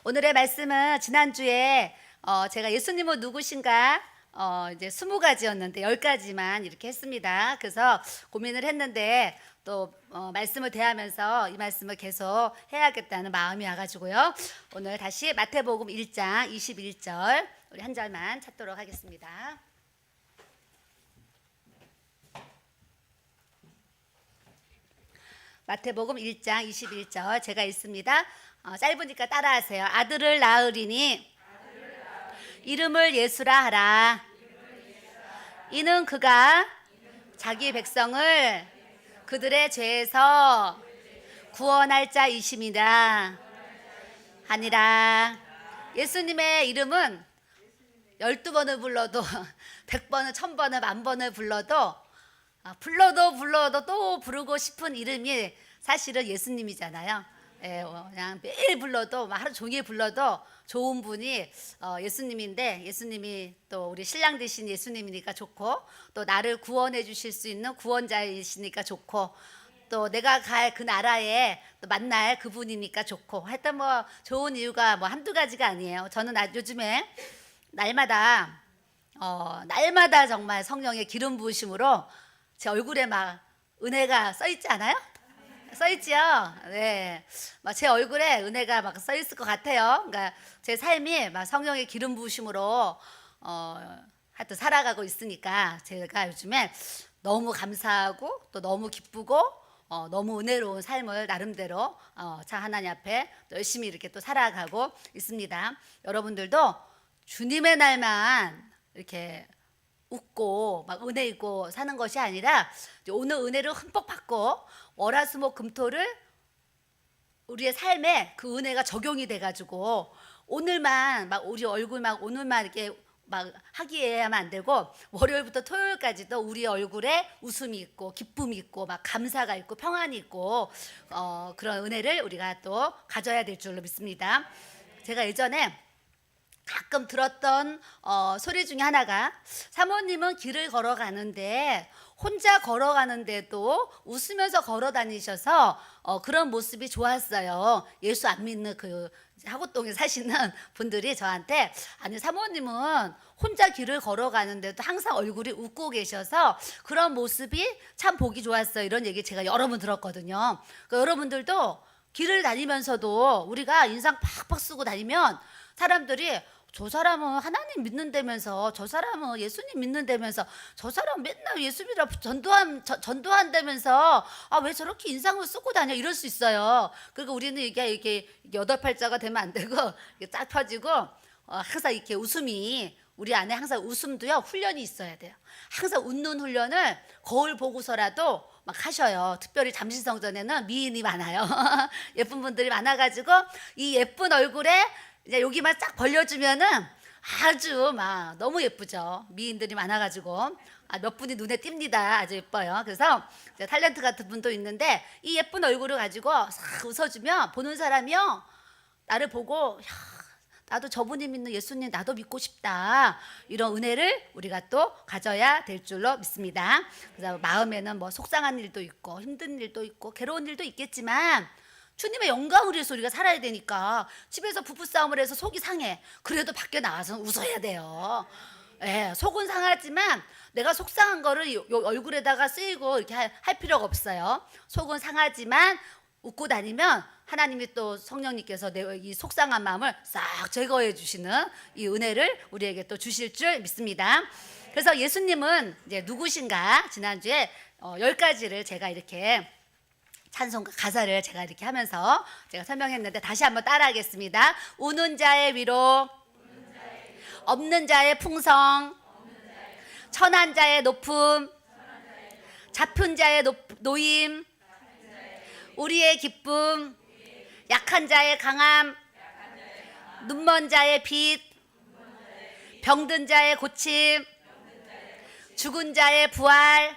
오늘의 말씀은 지난주에 제가 예수님은 누구신가 이제 20가지였는데 10가지만 이렇게 했습니다. 그래서 고민을 했는데 또 말씀을 대하면서 이 말씀을 계속 해야겠다는 마음이 와가지고요. 오늘 다시 마태복음 1장 21절 우리 한 절만 찾도록 하겠습니다. 마태복음 1장 21절 제가 읽습니다. 짧으니까 따라하세요. 아들을 낳으리니 이름을 예수라 하라. 이는 그가 자기 백성을 그들의 죄에서 구원할 자이심이라 하니라. 예수님의 이름은 12번을 불러도 100번을 1000번을 10,000번을 불러도 또 부르고 싶은 이름이 사실은 예수님이잖아요. 그냥 매일 불러도 하루 종일 불러도 좋은 분이 예수님인데, 예수님이 또 우리 신랑 되신 예수님이니까 좋고, 또 나를 구원해 주실 수 있는 구원자이시니까 좋고, 또 내가 갈 그 나라에 또 만날 그분이니까 좋고, 하여튼 뭐 좋은 이유가 뭐 한두 가지가 아니에요. 저는 요즘에 날마다 정말 성령의 기름 부으심으로 제 얼굴에 막 은혜가 써 있지 않아요? 써 있지요. 네, 막 제 얼굴에 은혜가 막 써 있을 것 같아요. 그러니까 제 삶이 막 성령의 기름 부으심으로 하여튼 살아가고 있으니까 제가 요즘에 너무 감사하고 또 너무 기쁘고 너무 은혜로운 삶을 나름대로 참 하나님 앞에 열심히 이렇게 또 살아가고 있습니다. 여러분들도 주님의 날만 이렇게 웃고 막 은혜 있고 사는 것이 아니라 오늘 은혜를 흠뻑 받고 월화수목금토를 우리의 삶에 그 은혜가 적용이 돼가지고 오늘만 막 우리 얼굴 막 오늘만 이렇게 막 하기에 하면 안 되고 월요일부터 토요일까지도 우리 얼굴에 웃음이 있고 기쁨이 있고 막 감사가 있고 평안이 있고 그런 은혜를 우리가 또 가져야 될 줄로 믿습니다. 제가 예전에 가끔 들었던 소리 중에 하나가, 사모님은 길을 걸어가는데 혼자 걸어가는데도 웃으면서 걸어 다니셔서 그런 모습이 좋았어요. 예수 안 믿는 그 하고동에 사시는 분들이 저한테, 아니 사모님은 혼자 길을 걸어가는데도 항상 얼굴이 웃고 계셔서 그런 모습이 참 보기 좋았어요. 이런 얘기 제가 여러 번 들었거든요. 그러니까 여러분들도 길을 다니면서도 우리가 인상 팍팍 쓰고 다니면 사람들이, 저 사람은 하나님 믿는다면서, 저 사람은 예수님 믿는다면서, 저 사람 맨날 예수님이라 전도한다면서 왜 저렇게 인상을 쓰고 다녀, 이럴 수 있어요. 그리고 우리는 이게 여덟 팔자가 되면 안 되고 쫙 펴지고 항상 이렇게 웃음이, 우리 안에 항상 웃음도요 훈련이 있어야 돼요. 항상 웃는 훈련을 거울 보고서라도 막 하셔요. 특별히 잠시성전에는 미인이 많아요. 예쁜 분들이 많아가지고 이 예쁜 얼굴에 이제 여기만 쫙 벌려주면은 아주 막 너무 예쁘죠. 미인들이 많아가지고 몇 분이 눈에 띕니다. 아주 예뻐요. 그래서 탤런트 같은 분도 있는데 이 예쁜 얼굴을 가지고 싹 웃어주면 보는 사람이요, 나를 보고, 야, 나도 저분이 믿는 예수님 나도 믿고 싶다, 이런 은혜를 우리가 또 가져야 될 줄로 믿습니다. 그래서 마음에는 뭐 속상한 일도 있고 힘든 일도 있고 괴로운 일도 있겠지만 주님의 영광을 위해서 우리가 살아야 되니까, 집에서 부부싸움을 해서 속이 상해, 그래도 밖에 나와서 웃어야 돼요. 속은 상하지만 내가 속상한 거를 요 얼굴에다가 쓰이고 이렇게 할 필요가 없어요. 속은 상하지만 웃고 다니면 하나님이 또 성령님께서 내 이 속상한 마음을 싹 제거해 주시는 이 은혜를 우리에게 또 주실 줄 믿습니다. 그래서 예수님은 이제 누구신가, 지난주에 10가지를 제가 이렇게 찬송가 가사를 제가 이렇게 하면서 제가 설명했는데 다시 한번 따라하겠습니다. 우는 자의 위로, 없는 자의 풍성, 천한 자의 높음, 잡힌 자의 노임, 우리의 기쁨, 약한 자의 강함, 눈먼 자의 빛, 병든 자의 고침, 죽은 자의 부활,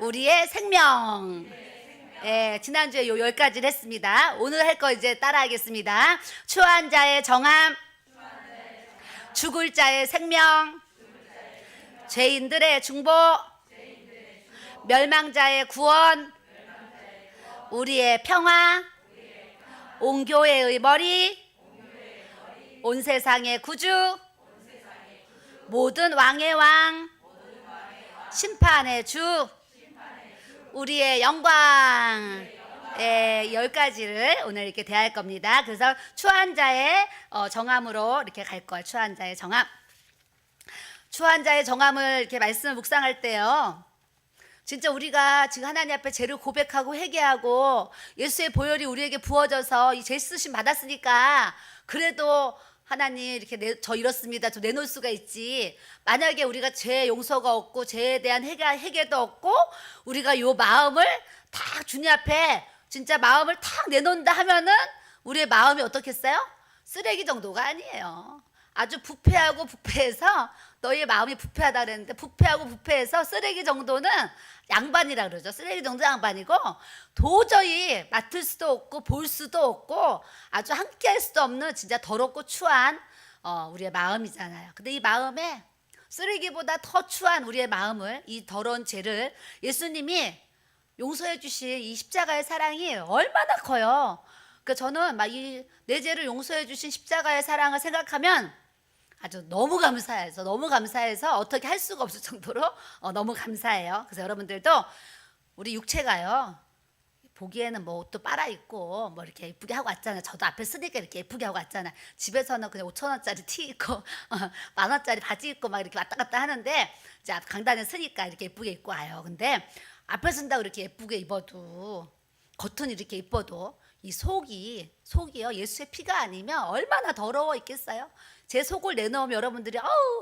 우리의 생명. 지난주에 요 10가지를 했습니다. 오늘 할 거 이제 따라하겠습니다. 추한 자의 정함, 죽을 자의 생명, 죄인들의 중보, 멸망자의 구원, 우리의 평화, 온 교회의 머리, 온 세상의 구주, 모든 왕의 왕, 심판의 주, 우리의 영광. 예, 10가지를 오늘 이렇게 대할 겁니다. 그래서 추한자의 정함으로 이렇게 갈 거예요. 추한자의 정함. 추한자의 정함을 이렇게 말씀을 묵상할 때요, 진짜 우리가 지금 하나님 앞에 죄를 고백하고 회개하고 예수의 보혈이 우리에게 부어져서 이 죄 쓰심 받았으니까 그래도 하나님 이렇게 저 이렇습니다, 저 내놓을 수가 있지. 만약에 우리가 죄 용서가 없고 죄에 대한 회개도 없고 우리가 요 마음을 딱 주님 앞에 진짜 마음을 탁 내놓는다 하면은 우리의 마음이 어떻겠어요? 쓰레기 정도가 아니에요. 아주 부패하고 부패해서, 너희의 마음이 부패하다 그랬는데 부패하고 부패해서 쓰레기 정도는 양반이라 그러죠. 쓰레기 정도 양반이고 도저히 맡을 수도 없고 볼 수도 없고 아주 함께 할 수도 없는 진짜 더럽고 추한 우리의 마음이잖아요. 근데 이 마음에 쓰레기보다 더 추한 우리의 마음을, 이 더러운 죄를 예수님이 용서해 주신 이 십자가의 사랑이 얼마나 커요. 그러니까 저는 막 이 내 죄를 용서해 주신 십자가의 사랑을 생각하면 아주 너무 감사해서 어떻게 할 수가 없을 정도로 너무 감사해요. 그래서 여러분들도 우리 육체가요, 보기에는 뭐 옷도 빨아입고 뭐 이렇게 예쁘게 하고 왔잖아요. 저도 앞에 쓰니까 이렇게 예쁘게 하고 왔잖아요. 집에서는 그냥 5,000원짜리 티 입고 10,000원짜리 바지 입고 막 이렇게 왔다 갔다 하는데 이제 강단에 쓰니까 이렇게 예쁘게 입고 와요. 근데 앞에 쓴다고 이렇게 예쁘게 입어도, 겉은 이렇게 입어도 이 속이요, 예수의 피가 아니면 얼마나 더러워 있겠어요. 제 속을 내놓으면 여러분들이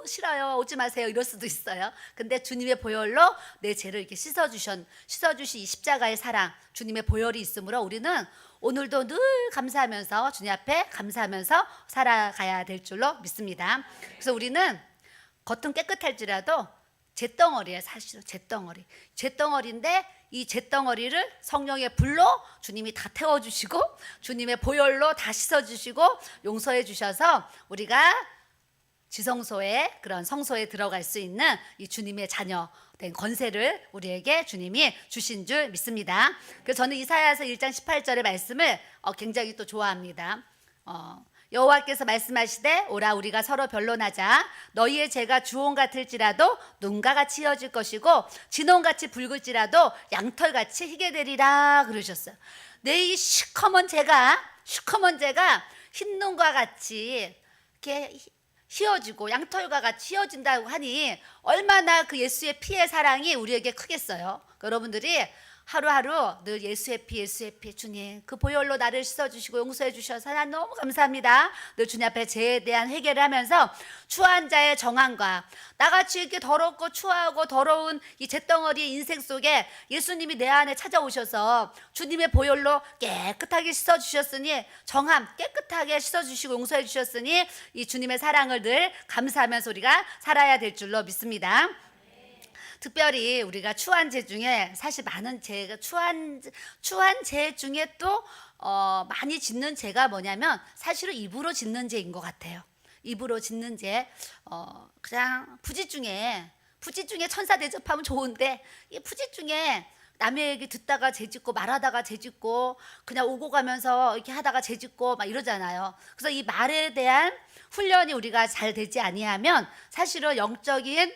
싫어요, 오지 마세요 이럴 수도 있어요. 근데 주님의 보혈로 내 죄를 이렇게 씻어주신 이 십자가의 사랑, 주님의 보혈이 있으므로 우리는 오늘도 늘 감사하면서 주님 앞에 감사하면서 살아가야 될 줄로 믿습니다. 그래서 우리는 겉은 깨끗할지라도 잿덩어리예요. 사실은 잿덩어리인데 이 잿덩어리를 성령의 불로 주님이 다 태워주시고 주님의 보혈로 다 씻어주시고 용서해 주셔서 우리가 지성소에, 그런 성소에 들어갈 수 있는 이 주님의 자녀 된 권세를 우리에게 주님이 주신 줄 믿습니다. 그래서 저는 이사야서 1장 18절의 말씀을 굉장히 또 좋아합니다. 여호와께서 말씀하시되 오라 우리가 서로 변론하자. 너희의 죄가 주홍 같을지라도 눈과 같이 이어질 것이고 진홍같이 붉을지라도 양털같이 희게 되리라 그러셨어요. 내 이 시커먼 죄가 흰 눈과 같이 이렇게 휘어지고 양털과 같이 휘어진다고 하니 얼마나 그 예수의 피의 사랑이 우리에게 크겠어요. 여러분들이 하루하루 늘 예수의 피 주님 그 보혈로 나를 씻어주시고 용서해 주셔서 하나님 너무 감사합니다. 늘 주님 앞에 죄에 대한 회개를 하면서 추한 자의 정함과 나같이 이렇게 더럽고 추하고 더러운 이 잿덩어리의 인생 속에 예수님이 내 안에 찾아오셔서 주님의 보혈로 깨끗하게 씻어주셨으니, 정함 깨끗하게 씻어주시고 용서해 주셨으니 이 주님의 사랑을 늘 감사하면서 우리가 살아야 될 줄로 믿습니다. 특별히 우리가 추한 죄 중에 사실 많은 죄가 추한 죄 중에 또 많이 짓는 죄가 뭐냐면 사실은 입으로 짓는 죄인 것 같아요. 입으로 짓는 죄, 그냥 부짓 중에 천사 대접하면 좋은데 이 부짓 중에 남의 얘기 듣다가 죄 짓고 말하다가 죄 짓고 그냥 오고 가면서 이렇게 하다가 죄 짓고 막 이러잖아요. 그래서 이 말에 대한 훈련이 우리가 잘 되지 아니하면 사실은 영적인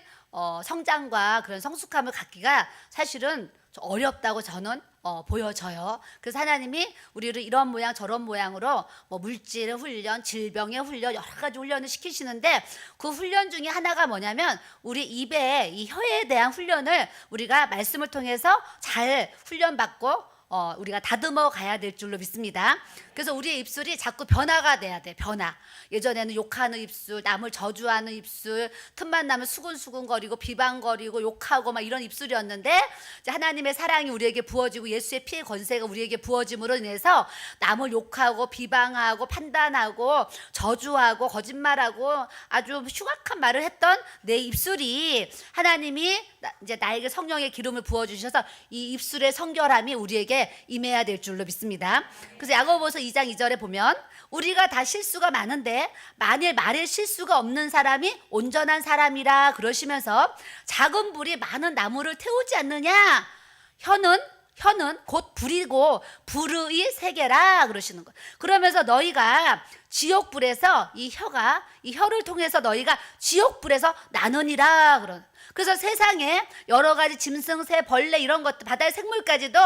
성장과 그런 성숙함을 갖기가 사실은 어렵다고 저는 보여져요. 그래서 하나님이 우리를 이런 모양 저런 모양으로 뭐 물질의 훈련, 질병의 훈련, 여러 가지 훈련을 시키시는데 그 훈련 중에 하나가 뭐냐면 우리 입에, 이 혀에 대한 훈련을 우리가 말씀을 통해서 잘 훈련받고 우리가 다듬어 가야 될 줄로 믿습니다. 그래서 우리의 입술이 자꾸 변화가 돼야 돼. 변화. 예전에는 욕하는 입술, 남을 저주하는 입술, 틈만 나면 수근수근거리고 비방거리고 욕하고 막 이런 입술이었는데 이제 하나님의 사랑이 우리에게 부어지고 예수의 피의 권세가 우리에게 부어짐으로 인해서 남을 욕하고 비방하고 판단하고 저주하고 거짓말하고 아주 흉악한 말을 했던 내 입술이 하나님이 이제 나에게 성령의 기름을 부어주셔서 이 입술의 성결함이 우리에게 임해야 될 줄로 믿습니다. 그래서 야고보서 2장 2절에 보면 우리가 다 실수가 많은데 만일 말에 실수가 없는 사람이 온전한 사람이라 그러시면서 작은 불이 많은 나무를 태우지 않느냐. 혀는 혀는 곧 불이고 불의 세계라 그러시는 거예요. 그러면서 너희가 지옥불에서 이 혀를 통해서 너희가 지옥불에서 나누니라 그런. 그래서 세상에 여러 가지 짐승, 새, 벌레 이런 것들, 바다의 생물까지도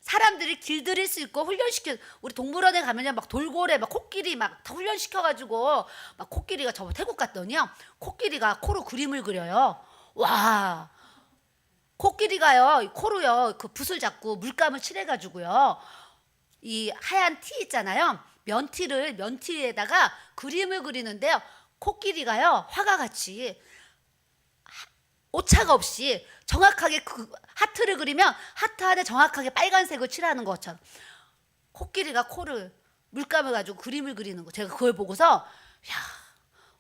사람들이 길들일 수 있고 훈련시켜. 우리 동물원에 가면요, 막 돌고래, 막 코끼리 막 다 훈련시켜가지고 막 코끼리가 저 태국 갔더니요, 코끼리가 코로 그림을 그려요. 와. 코끼리가요 코로요 그 붓을 잡고 물감을 칠해가지고요 이 하얀 티 있잖아요 면티에다가 그림을 그리는데요 코끼리가요 화가 같이 오차가 없이 정확하게 그 하트를 그리면 하트 안에 정확하게 빨간색을 칠하는 것처럼 코끼리가 코를 물감을 가지고 그림을 그리는 거 제가 그걸 보고서 야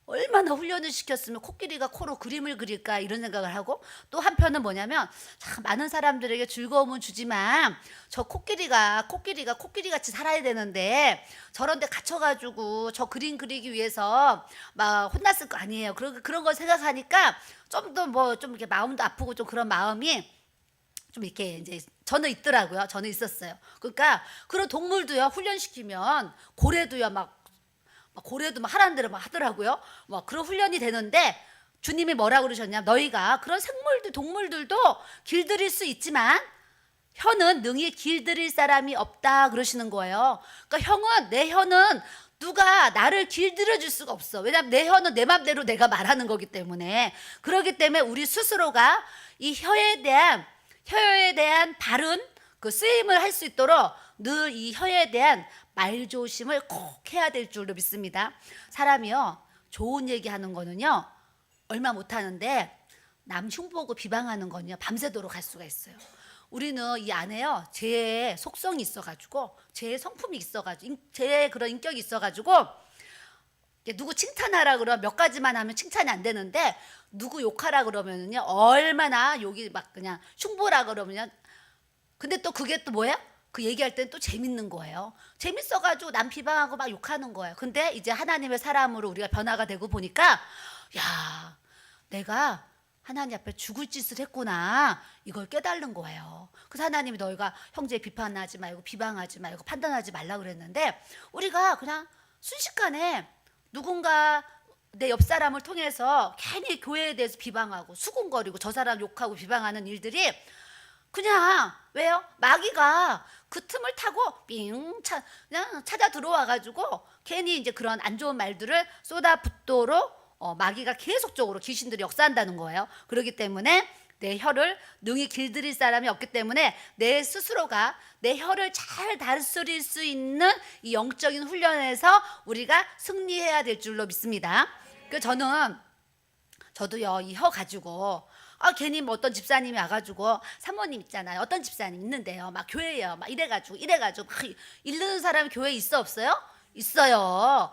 얼마나 훈련을 시켰으면 코끼리가 코로 그림을 그릴까 이런 생각을 하고 또 한편은 뭐냐면 참 많은 사람들에게 즐거움은 주지만 저 코끼리가 코끼리같이 살아야 되는데 저런 데 갇혀가지고 저 그림 그리기 위해서 막 혼났을 거 아니에요. 그런 걸 생각하니까 좀 더 뭐 좀 이렇게 마음도 아프고 좀 그런 마음이 좀 이렇게 이제 저는 있더라고요. 저는 있었어요. 그러니까 그런 동물도요 훈련시키면 고래도요 고래도 막 하라는 대로 막 하더라고요. 막 그런 훈련이 되는데 주님이 뭐라고 그러셨냐? 너희가 그런 생물들, 동물들도 길들일 수 있지만 혀는 능히 길들일 사람이 없다 그러시는 거예요. 그러니까 내 혀는 누가 나를 길들여 줄 수가 없어. 왜냐하면 내 혀는 내 맘대로 내가 말하는 거기 때문에. 그렇기 때문에 우리 스스로가 이 혀에 대한 바른 그 쓰임을 할 수 있도록 늘 이 혀에 대한 말조심을 꼭 해야 될 줄로 믿습니다. 사람이요 좋은 얘기하는 거는요 얼마 못하는데 남 흉보고 비방하는 건요 밤새도록 할 수가 있어요. 우리는 이 안에요 죄의 속성이 있어가지고 죄의 성품이 있어가지고 죄의 그런 인격이 있어가지고 누구 칭찬하라 그러면 몇 가지만 하면 칭찬이 안 되는데 누구 욕하라 그러면은요 얼마나 욕이 막 그냥 흉보라 그러면요 근데 또 그게 또 뭐야? 그 얘기할 때는 또 재밌는 거예요. 재밌어가지고 남 비방하고 막 욕하는 거예요. 근데 이제 하나님의 사람으로 우리가 변화가 되고 보니까 야 내가 하나님 앞에 죽을 짓을 했구나 이걸 깨달는 거예요. 그래서 하나님이 너희가 형제 비판하지 말고 비방하지 말고 판단하지 말라 그랬는데 우리가 그냥 순식간에 누군가 내 옆 사람을 통해서 괜히 교회에 대해서 비방하고 수군거리고 저 사람 욕하고 비방하는 일들이 그냥 왜요? 마귀가 그 틈을 타고 그냥 찾아 들어와가지고 괜히 이제 그런 안 좋은 말들을 쏟아붓도록 마귀가 계속적으로 귀신들이 역사한다는 거예요. 그렇기 때문에 내 혀를 능히 길들일 사람이 없기 때문에 내 스스로가 내 혀를 잘 다스릴 수 있는 이 영적인 훈련에서 우리가 승리해야 될 줄로 믿습니다. 그 저도요 이 혀 가지고 괜히 뭐 어떤 집사님이 와가지고 사모님 있잖아요. 어떤 집사님 있는데요. 막 교회예요. 막 이래가지고 막 이르는 사람이 교회에 있어 없어요? 있어요.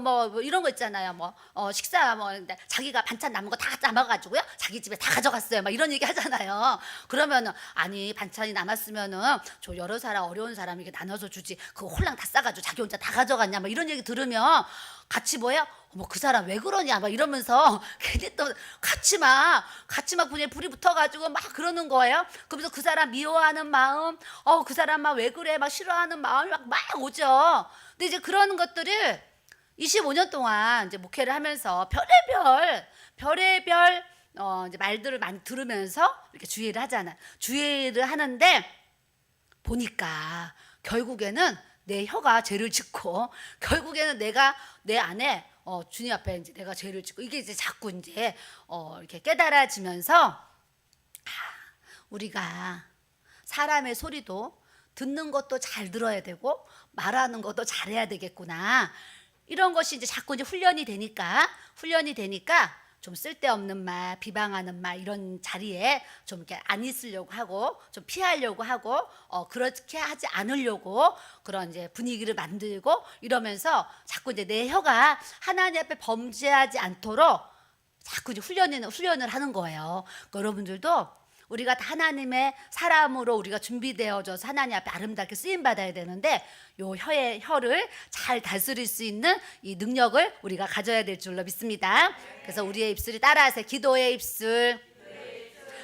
뭐 이런 거 있잖아요. 식사 근데 자기가 반찬 남은 거 다 남아가지고요. 자기 집에 다 가져갔어요. 막 이런 얘기 하잖아요. 그러면은 아니 반찬이 남았으면은 저 여러 사람 어려운 사람에게 나눠서 주지. 그거 홀랑 다 싸가지고 자기 혼자 다 가져갔냐? 막 이런 얘기 들으면 같이 뭐야? 그 사람 왜 그러냐? 막 이러면서 괜히 또 같이 막 그냥 불이 붙어가지고 막 그러는 거예요. 그러면서 그 사람 미워하는 마음, 그 사람 막 왜 그래? 막 싫어하는 마음이 막 오죠. 근데 이제 그런 것들을 25년 동안 이제 목회를 하면서 별의별 이제 말들을 많이 들으면서 이렇게 주의를 하잖아요. 주의를 하는데 보니까 결국에는 내 혀가 죄를 짓고 결국에는 내가 내 안에 주님 앞에 이제 내가 죄를 짓고 이게 이제 자꾸 이제 이렇게 깨달아지면서 우리가 사람의 소리도 듣는 것도 잘 들어야 되고 말하는 것도 잘해야 되겠구나. 이런 것이 이제 자꾸 이제 훈련이 되니까 좀 쓸데없는 말, 비방하는 말 이런 자리에 좀 이렇게 안 있으려고 하고 좀 피하려고 하고 그렇게 하지 않으려고 그런 이제 분위기를 만들고 이러면서 자꾸 이제 내 혀가 하나님 앞에 범죄하지 않도록 자꾸 이제 훈련을 하는 거예요. 그러니까 여러분들도 우리가 다 하나님의 사람으로 우리가 준비되어져서 하나님 앞에 아름답게 쓰임 받아야 되는데 요 혀를 잘 다스릴 수 있는 이 능력을 우리가 가져야 될 줄로 믿습니다. 그래서 우리의 입술이 따라하세요. 기도의 입술,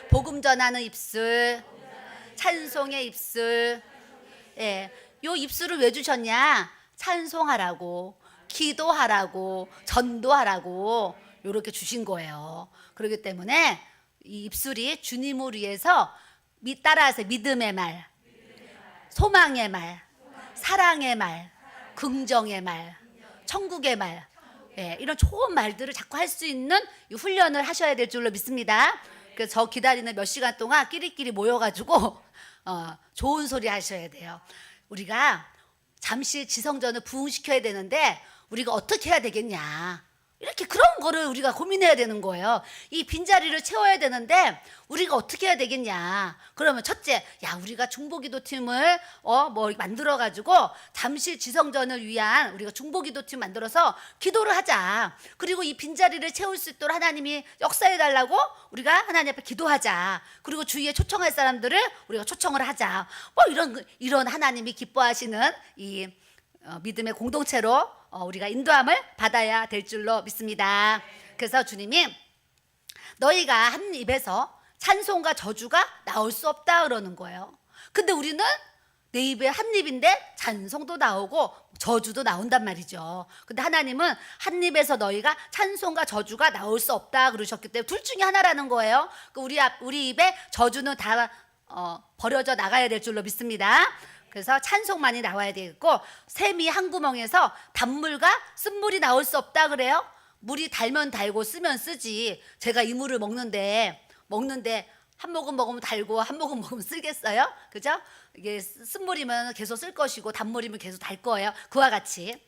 복음 전하는 입술, 찬송의 입술. 예, 요 입술을 왜 주셨냐? 찬송하라고, 기도하라고, 전도하라고 요렇게 주신 거예요. 그렇기 때문에 이 입술이 주님을 위해서 따라하세요. 믿음의 말, 소망의 말, 사랑의 말, 긍정의 말, 천국의 말, 예, 이런 좋은 말들을 자꾸 할 수 있는 이 훈련을 하셔야 될 줄로 믿습니다. 그래서 저 기다리는 몇 시간 동안 끼리끼리 모여가지고 좋은 소리 하셔야 돼요. 우리가 잠시 지성전을 부흥시켜야 되는데 우리가 어떻게 해야 되겠냐, 이렇게 그런 거를 우리가 고민해야 되는 거예요. 이 빈자리를 채워야 되는데 우리가 어떻게 해야 되겠냐. 그러면 첫째, 야, 우리가 중보기도팀을 뭐 만들어 가지고 잠시 지성전을 위한 우리가 중보기도팀 만들어서 기도를 하자. 그리고 이 빈자리를 채울 수 있도록 하나님이 역사해 달라고 우리가 하나님 앞에 기도하자. 그리고 주위에 초청할 사람들을 우리가 초청을 하자. 뭐 이런 하나님이 기뻐하시는 이 믿음의 공동체로 우리가 인도함을 받아야 될 줄로 믿습니다. 그래서 주님이 너희가 한 입에서 찬송과 저주가 나올 수 없다 그러는 거예요. 근데 우리는 내 입에 한 입인데 찬송도 나오고 저주도 나온단 말이죠. 근데 하나님은 한 입에서 너희가 찬송과 저주가 나올 수 없다 그러셨기 때문에 둘 중에 하나라는 거예요. 우리 입에 저주는 다 버려져 나가야 될 줄로 믿습니다. 그래서 찬송만이 나와야 되겠고, 샘이 한 구멍에서 단물과 쓴물이 나올 수 없다 그래요. 물이 달면 달고 쓰면 쓰지. 제가 이 물을 먹는데 한 모금 먹으면 달고 한 모금 먹으면 쓰겠어요? 그죠? 이게 쓴물이면 계속 쓸 것이고 단물이면 계속 달 거예요. 그와 같이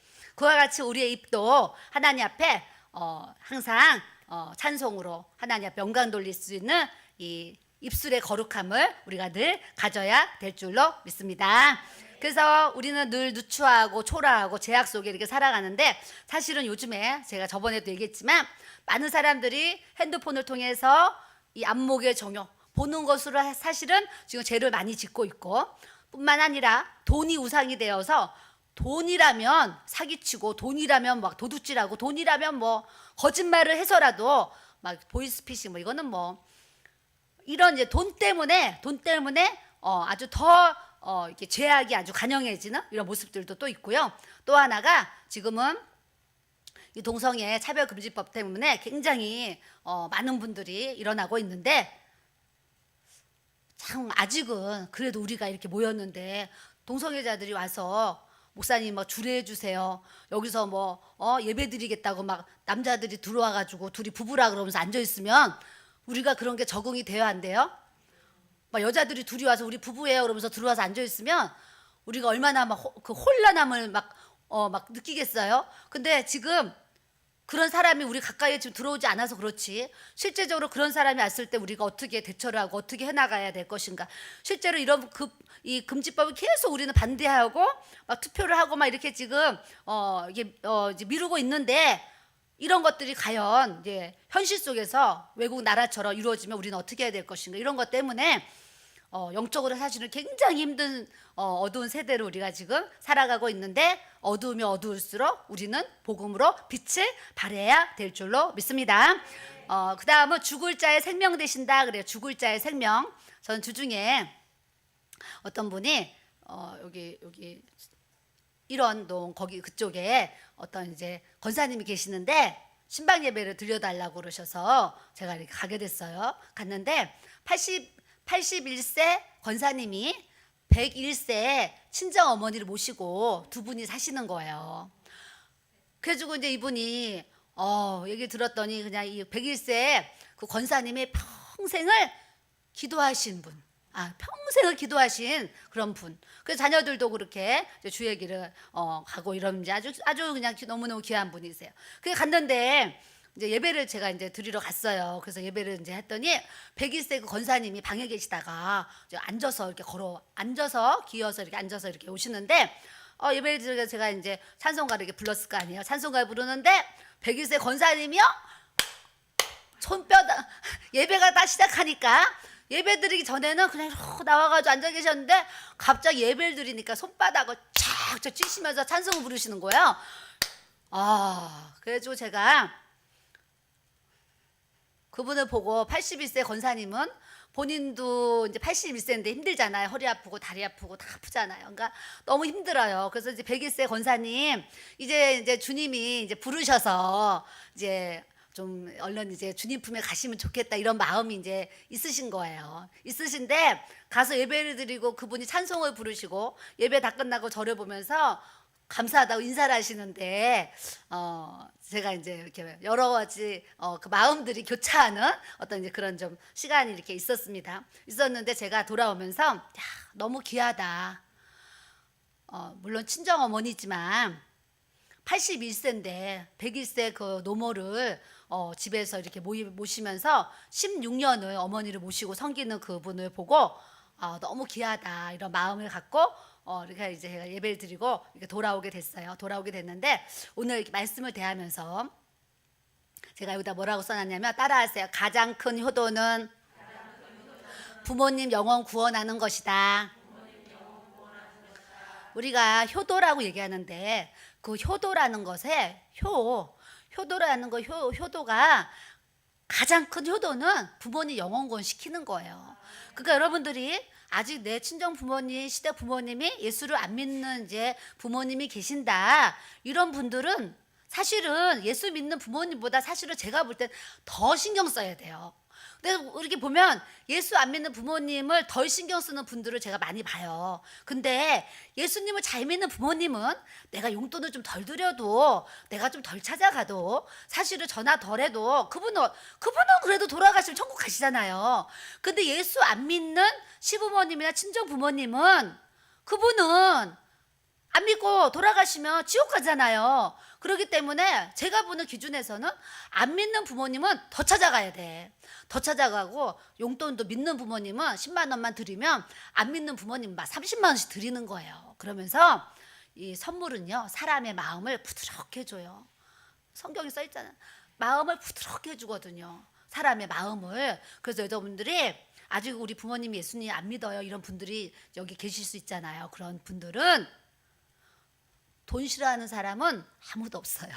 우리의 입도 하나님 앞에 항상 찬송으로 하나님 앞에 영광 돌릴 수 있는 이 입술의 거룩함을 우리가 늘 가져야 될 줄로 믿습니다. 그래서 우리는 늘 누추하고 초라하고 제약 속에 이렇게 살아가는데, 사실은 요즘에 제가 저번에도 얘기했지만 많은 사람들이 핸드폰을 통해서 이 안목의 정욕 보는 것으로 사실은 지금 죄를 많이 짓고 있고, 뿐만 아니라 돈이 우상이 되어서 돈이라면 사기치고 돈이라면 막 도둑질하고 돈이라면 뭐 거짓말을 해서라도 막 보이스피싱 뭐 이거는 뭐 이런 이제 돈 때문에 아주 더 이렇게 죄악이 아주 간영해지는 이런 모습들도 또 있고요. 또 하나가 지금은 이 동성애 차별금지법 때문에 굉장히 많은 분들이 일어나고 있는데, 참 아직은 그래도 우리가 이렇게 모였는데 동성애자들이 와서 목사님 뭐 주례해 주세요. 여기서 뭐 예배 드리겠다고 막 남자들이 들어와 가지고 둘이 부부라 그러면서 앉아 있으면 우리가 그런 게 적응이 돼야 안 돼요? 막 여자들이 둘이 와서 우리 부부예요 그러면서 들어와서 앉아 있으면 우리가 얼마나 막 그 혼란함을 막 느끼겠어요? 근데 지금 그런 사람이 우리 가까이에 지금 들어오지 않아서 그렇지, 실제적으로 그런 사람이 왔을 때 우리가 어떻게 대처를 하고 어떻게 해나가야 될 것인가. 실제로 이런 이 금지법을 계속 우리는 반대하고 막 투표를 하고 막 이렇게 지금 이게 이제 미루고 있는데, 이런 것들이 과연 이제 현실 속에서 외국 나라처럼 이루어지면 우리는 어떻게 해야 될 것인가, 이런 것 때문에 영적으로 사실은 굉장히 힘든 어두운 세대로 우리가 지금 살아가고 있는데, 어두우면 어두울수록 우리는 복음으로 빛을 발해야 될 줄로 믿습니다. 그 다음은 죽을 자의 생명 되신다 그래요. 죽을 자의 생명. 저는 주중에 어떤 분이 여기 일원동 거기 그쪽에 어떤 이제 권사님이 계시는데 신방 예배를 드려달라고 그러셔서 제가 이렇게 가게 됐어요. 갔는데 81세 권사님이 101세 친정 어머니를 모시고 두 분이 사시는 거예요. 그래가지고 이제 이분이 얘기 들었더니 그냥 이 101세 그 권사님이 평생을 기도하신 분, 평생을 기도하신 그런 분. 그래서 자녀들도 그렇게 이제 주의 길을 가고 이러는지 아주 그냥 너무너무 귀한 분이세요. 그래 갔는데 이제 예배를 제가 이제 드리러 갔어요. 그래서 예배를 이제 했더니 101세 그 권사님이 방에 계시다가 이제 앉아서 이렇게 기어서 이렇게 앉아서 이렇게 오시는데, 예배를 드리러 제가 이제 찬송가를 이렇게 불렀을 거 아니에요. 찬송가를 부르는데 101세 권사님이요, 예배가 다 시작하니까, 예배 드리기 전에는 그냥 이렇게 나와가지고 앉아 계셨는데 갑자기 예배를 드리니까 손바닥을 쫙 찌시면서 찬송을 부르시는 거예요. 그래가지고 제가 그분을 보고 81세 권사님은 본인도 이제 81세인데 힘들잖아요. 허리 아프고 다리 아프고 다 아프잖아요. 그러니까 너무 힘들어요. 그래서 이제 101세 권사님 이제 주님이 이제 부르셔서 이제 좀 얼른 이제 주님 품에 가시면 좋겠다 이런 마음이 이제 있으신 거예요. 있으신데 가서 예배를 드리고 그분이 찬송을 부르시고 예배 다 끝나고 저를 보면서 감사하다고 인사를 하시는데 제가 이제 이렇게 여러 가지 그 마음들이 교차하는 어떤 이제 그런 좀 시간이 이렇게 있었는데 제가 돌아오면서 야, 너무 귀하다. 물론 친정 어머니지만 81세인데 101세 그 노모를 집에서 이렇게 모시면서 16년을 어머니를 모시고 섬기는 그분을 보고 너무 귀하다 이런 마음을 갖고 이렇게 이제 제가 예배를 드리고 이렇게 돌아오게 됐어요. 돌아오게 됐는데 오늘 이렇게 말씀을 대하면서 제가 여기다 뭐라고 써놨냐면 따라하세요. 가장 큰 효도는 부모님 영혼 구원하는 것이다. 우리가 효도라고 얘기하는데 그 효도라는 것에 효도라는 거 효도가 가장 큰 효도는 부모님 영혼 구원 시키는 거예요. 그러니까 여러분들이 아직 내 친정 부모님, 시댁 부모님이 예수를 안 믿는 이제 부모님이 계신다. 이런 분들은 사실은 예수 믿는 부모님보다 사실은 제가 볼 땐 더 신경 써야 돼요. 근데 이렇게 보면 예수 안 믿는 부모님을 덜 신경 쓰는 분들을 제가 많이 봐요. 근데 예수님을 잘 믿는 부모님은 내가 용돈을 좀 덜 드려도 내가 좀 덜 찾아가도 사실은 전화 덜 해도 그분은 그래도 돌아가시면 천국 가시잖아요. 근데 예수 안 믿는 시부모님이나 친정 부모님은 그분은 안 믿고 돌아가시면 지옥 가잖아요. 그렇기 때문에 제가 보는 기준에서는 안 믿는 부모님은 더 찾아가야 돼. 더 찾아가고 용돈도 믿는 부모님은 10만 원만 드리면 안 믿는 부모님은 막 30만 원씩 드리는 거예요. 그러면서 이 선물은요 사람의 마음을 부드럽게 해줘요. 성경에 써 있잖아요. 마음을 부드럽게 해주거든요. 사람의 마음을. 그래서 여러분들이 아직 우리 부모님이 예수님 안 믿어요 이런 분들이 여기 계실 수 있잖아요. 그런 분들은 돈 싫어하는 사람은 아무도 없어요.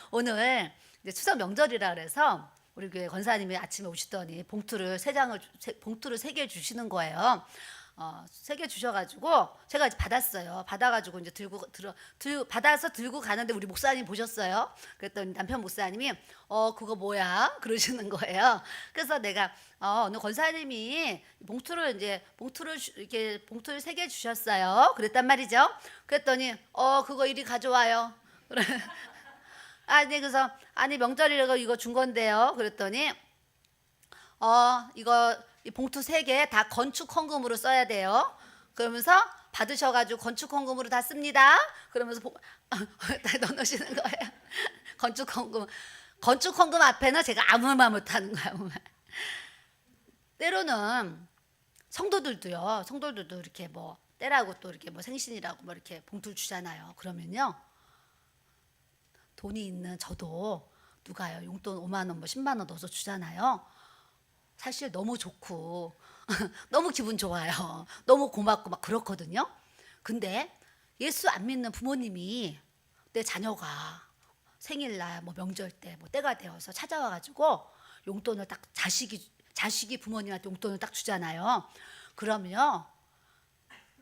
오늘 이제 추석 명절이라 그래서 우리 교회 권사님이 아침에 오시더니 봉투를 3개 주시는 거예요. 3개 주셔가지고 제가 이제 받았어요. 받아가지고 이제 받아서 들고 가는데 우리 목사님 보셨어요. 그랬더니 남편 목사님이 그거 뭐야? 그러시는 거예요. 그래서 내가 오늘 권사님이 봉투를 이렇게 봉투를 3개 주셨어요. 그랬단 말이죠. 그랬더니 그거 이리 가져와요. 그래서 명절이라고 이거 준 건데요. 그랬더니 이 봉투 3개 다 건축 헌금으로 써야 돼요. 그러면서 받으셔가지고 건축 헌금으로 다 씁니다. 그러면서 다 넣어놓으시는 거예요. 건축 헌금 앞에는 제가 아무 말 못하는 거야. 아무 말. 때로는 성도들도 이렇게 뭐 때라고 또 이렇게 뭐 생신이라고 뭐 이렇게 봉투를 주잖아요. 그러면요 돈이 있는 저도 누가요 용돈 5만 원 뭐 10만 원 넣어서 주잖아요. 사실 너무 좋고 너무 기분 좋아요. 너무 고맙고 막 그렇거든요. 근데 예수 안 믿는 부모님이 내 자녀가 생일날 뭐 명절 때 뭐 때가 되어서 찾아와가지고 용돈을 딱 자식이 부모님한테 용돈을 딱 주잖아요. 그러면요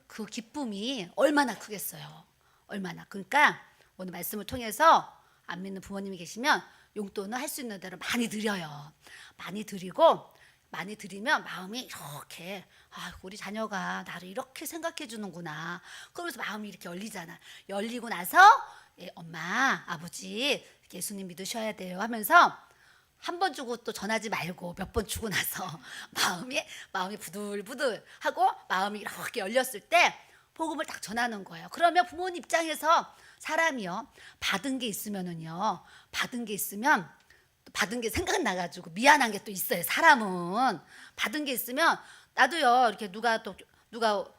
그 기쁨이 얼마나 크겠어요. 얼마나. 그러니까 오늘 말씀을 통해서 안 믿는 부모님이 계시면 용돈을 할 수 있는 대로 많이 드려요. 많이 드리면 마음이 이렇게 우리 자녀가 나를 이렇게 생각해 주는구나. 그러면서 마음이 이렇게 열리잖아. 열리고 나서 엄마 아버지 예수님 믿으셔야 돼요 하면서 한 번 주고 또 전하지 말고 몇 번 주고 나서 마음이 부들부들하고 마음이 이렇게 열렸을 때 복음을 딱 전하는 거예요. 그러면 부모님 입장에서 사람이요 받은 게 있으면 받은 게 생각나가지고 미안한 게 또 있어요. 사람은 받은 게 있으면 나도요 이렇게 누가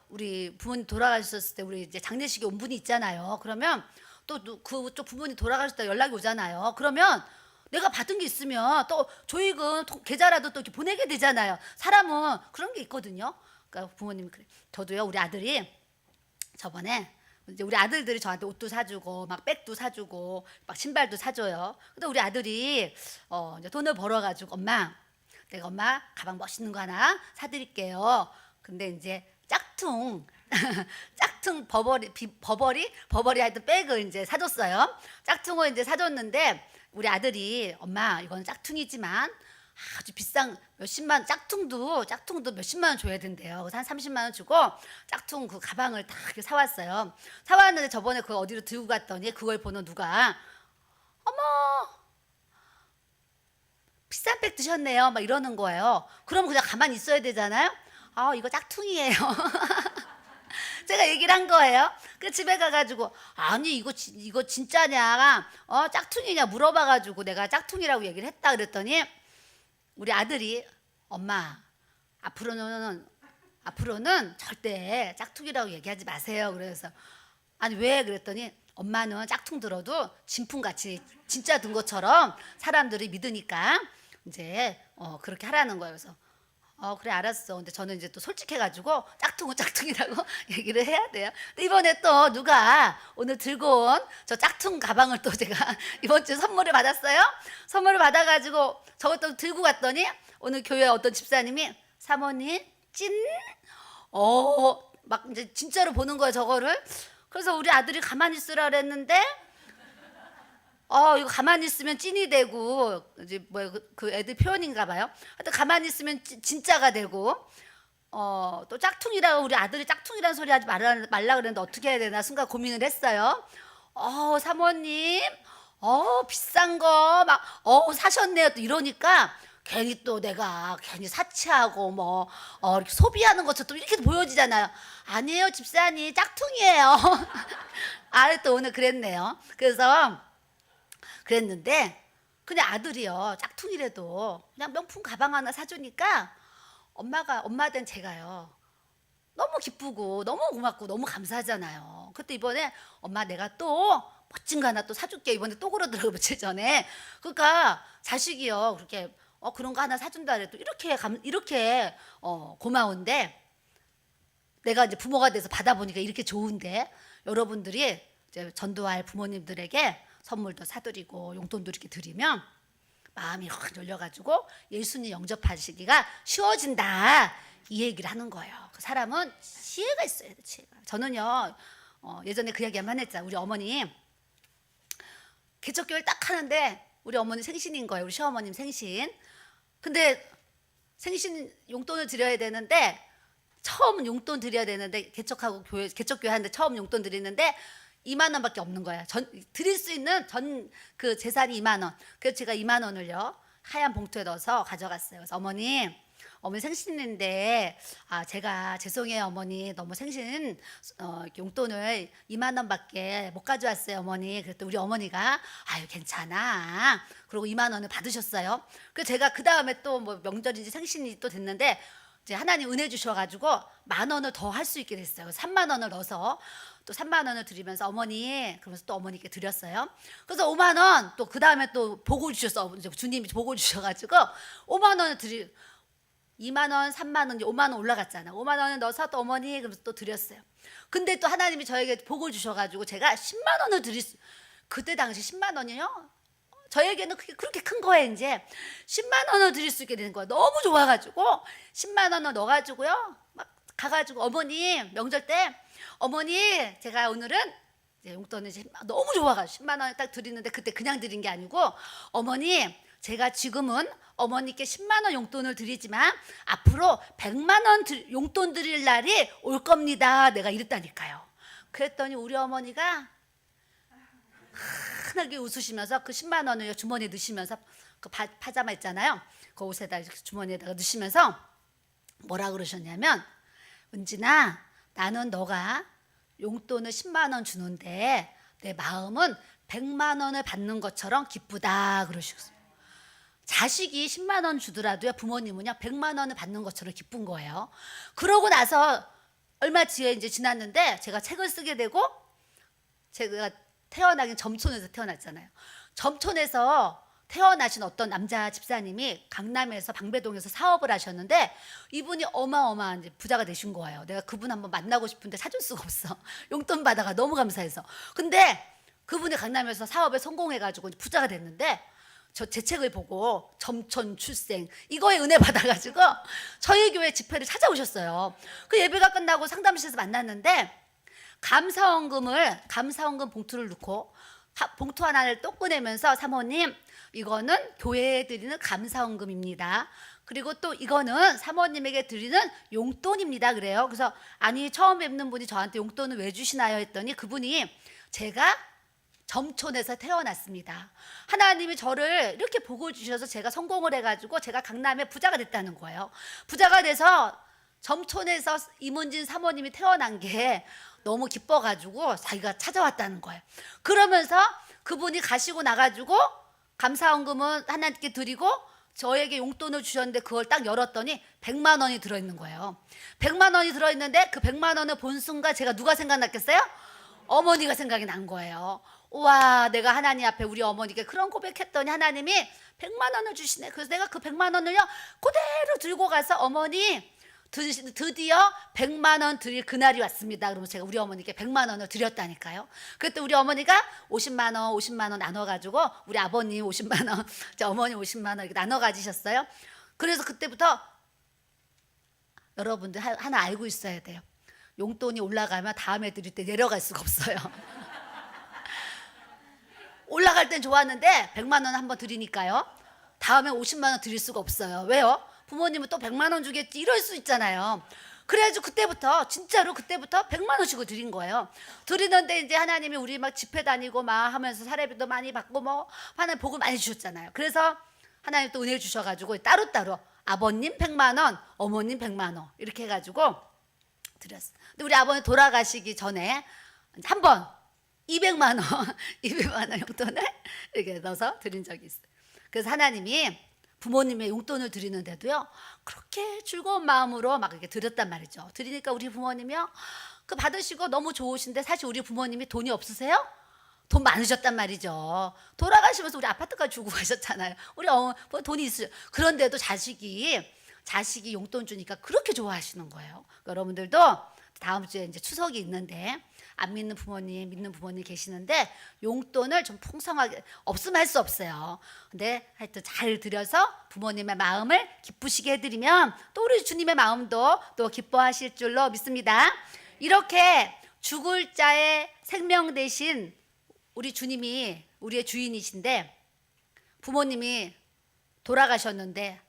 우리 부모님 돌아가셨을 때 우리 이제 장례식에 온 분이 있잖아요. 그러면 또 그쪽 부모님 돌아가셨을 때 연락이 오잖아요. 그러면 내가 받은 게 있으면 또 조익은 계좌라도 또 이렇게 보내게 되잖아요. 사람은 그런 게 있거든요. 그러니까 부모님이 그래. 저도요 우리 아들이 저번에 이제 우리 아들들이 저한테 옷도 사주고 막 백도 사주고 막 신발도 사줘요. 근데 우리 아들이 이제 돈을 벌어가지고 엄마, 내가 엄마 가방 멋있는 거 하나 사드릴게요. 근데 이제 짝퉁 짝퉁 버버리 하여튼 백을 이제 사줬어요. 짝퉁을 이제 사줬는데 우리 아들이 엄마 이건 짝퉁이지만 아주 비싼 몇십만 짝퉁도 몇십만 원 줘야 된대요. 그래서 한 30만 원 주고 짝퉁 그 가방을 다 이렇게 사왔어요. 사왔는데 저번에 그걸 어디로 들고 갔더니 그걸 보는 누가 어머 비싼 백 드셨네요 막 이러는 거예요. 그럼 그냥 가만히 있어야 되잖아요. 아 이거 짝퉁이에요. 제가 얘기를 한 거예요. 그 집에 가가지고 아니 이거 진짜냐 짝퉁이냐 물어봐가지고 내가 짝퉁이라고 얘기를 했다 그랬더니 우리 아들이 엄마 앞으로는 절대 짝퉁이라고 얘기하지 마세요. 그래서 아니 왜 그랬더니 엄마는 짝퉁 들어도 진품같이 진짜 든 것처럼 사람들이 믿으니까 이제 그렇게 하라는 거예요. 그래서 그래 알았어. 근데 저는 이제 또 솔직해가지고 짝퉁은 짝퉁이라고 얘기를 해야 돼요. 근데 이번에 또 누가 오늘 들고 온 저 짝퉁 가방을 또 제가 이번 주에 선물을 받았어요. 선물을 받아가지고 저것도 들고 갔더니 오늘 교회 어떤 집사님이 사모님 찐? 막 이제 진짜로 보는 거예요 저거를. 그래서 우리 아들이 가만히 있으라 그랬는데 이거 가만히 있으면 찐이 되고 이제 뭐 그 애들 표현인가 봐요. 하여튼 가만히 있으면 진짜가 되고 또 짝퉁이라고 우리 아들이 짝퉁이라는 소리 하지 말라 그랬는데 어떻게 해야 되나 순간 고민을 했어요. 사모님 비싼 거 막 사셨네요 또 이러니까 괜히 또 내가 괜히 사치하고 뭐 이렇게 소비하는 것처럼 또 이렇게 보여지잖아요. 아니에요 집사님 짝퉁이에요. 또 오늘 그랬네요. 그래서 그랬는데 그냥 아들이요 짝퉁이라도 그냥 명품 가방 하나 사주니까 엄마 된 제가요 너무 기쁘고 너무 고맙고 너무 감사하잖아요. 그때 이번에 엄마 내가 또 멋진 거 하나 또 사줄게 이번에 또 그러더라고요 며칠 전에. 그러니까 자식이요 그렇게 그런 거 하나 사준다 그래도 이렇게 고마운데 내가 이제 부모가 돼서 받아보니까 이렇게 좋은데 여러분들이 이제 전도할 부모님들에게 선물도 사드리고 용돈도 이렇게 드리면 마음이 확 열려가지고 예수님 영접하시기가 쉬워진다 이 얘기를 하는 거예요. 그 사람은 지혜가 있어야 돼 지혜가. 저는요 예전에 그 이야기 한번 했잖아요. 우리 어머니 개척교회를 딱 하는데 우리 어머니 생신인 거예요. 우리 시어머님 생신. 근데 생신 용돈을 드려야 되는데 처음 용돈 드려야 되는데 개척교회 하는데 처음 용돈 드리는데 2만 원밖에 없는 거야. 드릴 수 있는 그 재산이 2만 원. 그래서 제가 2만 원을요 하얀 봉투에 넣어서 가져갔어요. 그래서 어머니 생신인데 제가 죄송해요 어머니 너무 생신 용돈을 2만 원밖에 못 가져왔어요 어머니. 그랬더니 우리 어머니가 아유 괜찮아. 그리고 2만 원을 받으셨어요. 그래서 제가 그 다음에 또 뭐 명절인지 생신이 또 됐는데 이제 하나님 은혜 주셔가지고 1,000,000원을 더 할 수 있게 됐어요. 3만 원을 넣어서 또 3만 원을 드리면서 어머니 그러면서 또 어머니께 드렸어요. 그래서 5만 원 또 그 다음에 또 복을 주셨어. 주님이 복을 주셔가지고 5만 원을 2만 원, 3만 원, 5만 원 올라갔잖아. 5만 원을 넣어서 또 어머니 그러면서 또 드렸어요. 근데 또 하나님이 저에게 복을 주셔가지고 제가 10만 원을 그때 당시 10만 원이요. 저에게는 그렇게 큰 거예요. 이제 10만 원을 드릴 수 있게 되는 거예요. 너무 좋아가지고 10만 원을 넣어가지고요. 막 가가지고 어머니 명절 때 어머니 제가 오늘은 이제 용돈을 너무 좋아가지고 10만 원을 딱 드리는데 그때 그냥 드린 게 아니고 어머니 제가 지금은 어머니께 10만 원 용돈을 드리지만 앞으로 100만 원 용돈 드릴 날이 올 겁니다. 내가 이랬다니까요. 그랬더니 우리 어머니가 환하게 웃으시면서 그 10만 원을 주머니에 넣으시면서 그 파자마 있잖아요. 그 옷에다 이렇게 주머니에다가 넣으시면서 뭐라 그러셨냐면 은진아 나는 너가 용돈을 10만 원 주는데 내 마음은 100만 원을 받는 것처럼 기쁘다 그러셨어요. 자식이 10만 원 주더라도요 부모님은요 100만 원을 받는 것처럼 기쁜 거예요. 그러고 나서 얼마 뒤에 이제 지났는데 제가 책을 쓰게 되고 제가 태어나긴 점촌에서 태어났잖아요. 점촌에서 태어나신 어떤 남자 집사님이 강남에서 방배동에서 사업을 하셨는데 이분이 어마어마한 이제 부자가 되신 거예요. 내가 그분 한번 만나고 싶은데 찾을 수가 없어. 용돈 받아가 너무 감사해서. 근데 그분이 강남에서 사업에 성공해가지고 부자가 됐는데 제 책을 보고 점촌 출생 이거에 은혜 받아가지고 저희 교회 집회를 찾아오셨어요. 그 예배가 끝나고 상담실에서 만났는데 감사원금 봉투를 넣고 봉투 하나를 또 꺼내면서 사모님 이거는 교회에 드리는 감사원금입니다. 그리고 또 이거는 사모님에게 드리는 용돈입니다. 그래요. 그래서 아니 처음 뵙는 분이 저한테 용돈을 왜 주시나요? 했더니 그분이 제가 점촌에서 태어났습니다. 하나님이 저를 이렇게 복을 주셔서 제가 성공을 해가지고 제가 강남에 부자가 됐다는 거예요. 부자가 돼서 점촌에서 이문진 사모님이 태어난 게 너무 기뻐가지고 자기가 찾아왔다는 거예요. 그러면서 그분이 가시고 나가지고 감사원금은 하나님께 드리고 저에게 용돈을 주셨는데 그걸 딱 열었더니 100만 원이 들어있는 거예요. 100만 원이 들어있는데 그 100만 원을 본 순간 제가 누가 생각났겠어요? 어머니가 생각이 난 거예요. 우와, 내가 하나님 앞에 우리 어머니께 그런 고백했더니 하나님이 100만 원을 주시네. 그래서 내가 그 100만 원을요 그대로 들고 가서 어머니 드디어 100만 원 드릴 그날이 왔습니다. 그러면 제가 우리 어머니께 100만 원을 드렸다니까요. 그때 우리 어머니가 50만 원 나눠가지고 우리 아버님 50만 원, 어머니 50만 원 이렇게 나눠 가지셨어요. 그래서 그때부터 여러분들 하나 알고 있어야 돼요. 용돈이 올라가면 다음에 드릴 때 내려갈 수가 없어요. 올라갈 땐 좋았는데 100만 원 한번 드리니까요. 다음에 50만 원 드릴 수가 없어요. 왜요? 부모님은 또 100만 원 주겠지 이럴 수 있잖아요. 그래가지고 그때부터 진짜로 그때부터 100만 원씩을 드린 거예요. 드리는데 이제 하나님이 우리 막 집회 다니고 막 하면서 사례비도 많이 받고 뭐 하나님 복을 많이 주셨잖아요. 그래서 하나님 또 은혜 주셔가지고 따로따로 아버님 100만 원, 어머님 100만 원 이렇게 해가지고 드렸어요. 근데 우리 아버님 돌아가시기 전에 한 번 200만 원, 200만 원 용돈을 이렇게 넣어서 드린 적이 있어요. 그래서 하나님이 부모님의 용돈을 드리는데도요 그렇게 즐거운 마음으로 막 이렇게 드렸단 말이죠. 드리니까 우리 부모님이요 그 받으시고 너무 좋으신데 사실 우리 부모님이 돈이 없으세요? 돈 많으셨단 말이죠. 돌아가시면서 우리 아파트까지 주고 가셨잖아요. 우리 돈이 있으죠. 그런데도 자식이 용돈 주니까 그렇게 좋아하시는 거예요. 여러분들도 다음 주에 이제 추석이 있는데 안 믿는 부모님, 믿는 부모님 계시는데 용돈을 좀 풍성하게 없으면 할 수 없어요. 근데 하여튼 잘 드려서 부모님의 마음을 기쁘시게 해드리면 또 우리 주님의 마음도 또 기뻐하실 줄로 믿습니다. 이렇게 죽을 자의 생명 대신 우리 주님이 우리의 주인이신데 부모님이 돌아가셨는데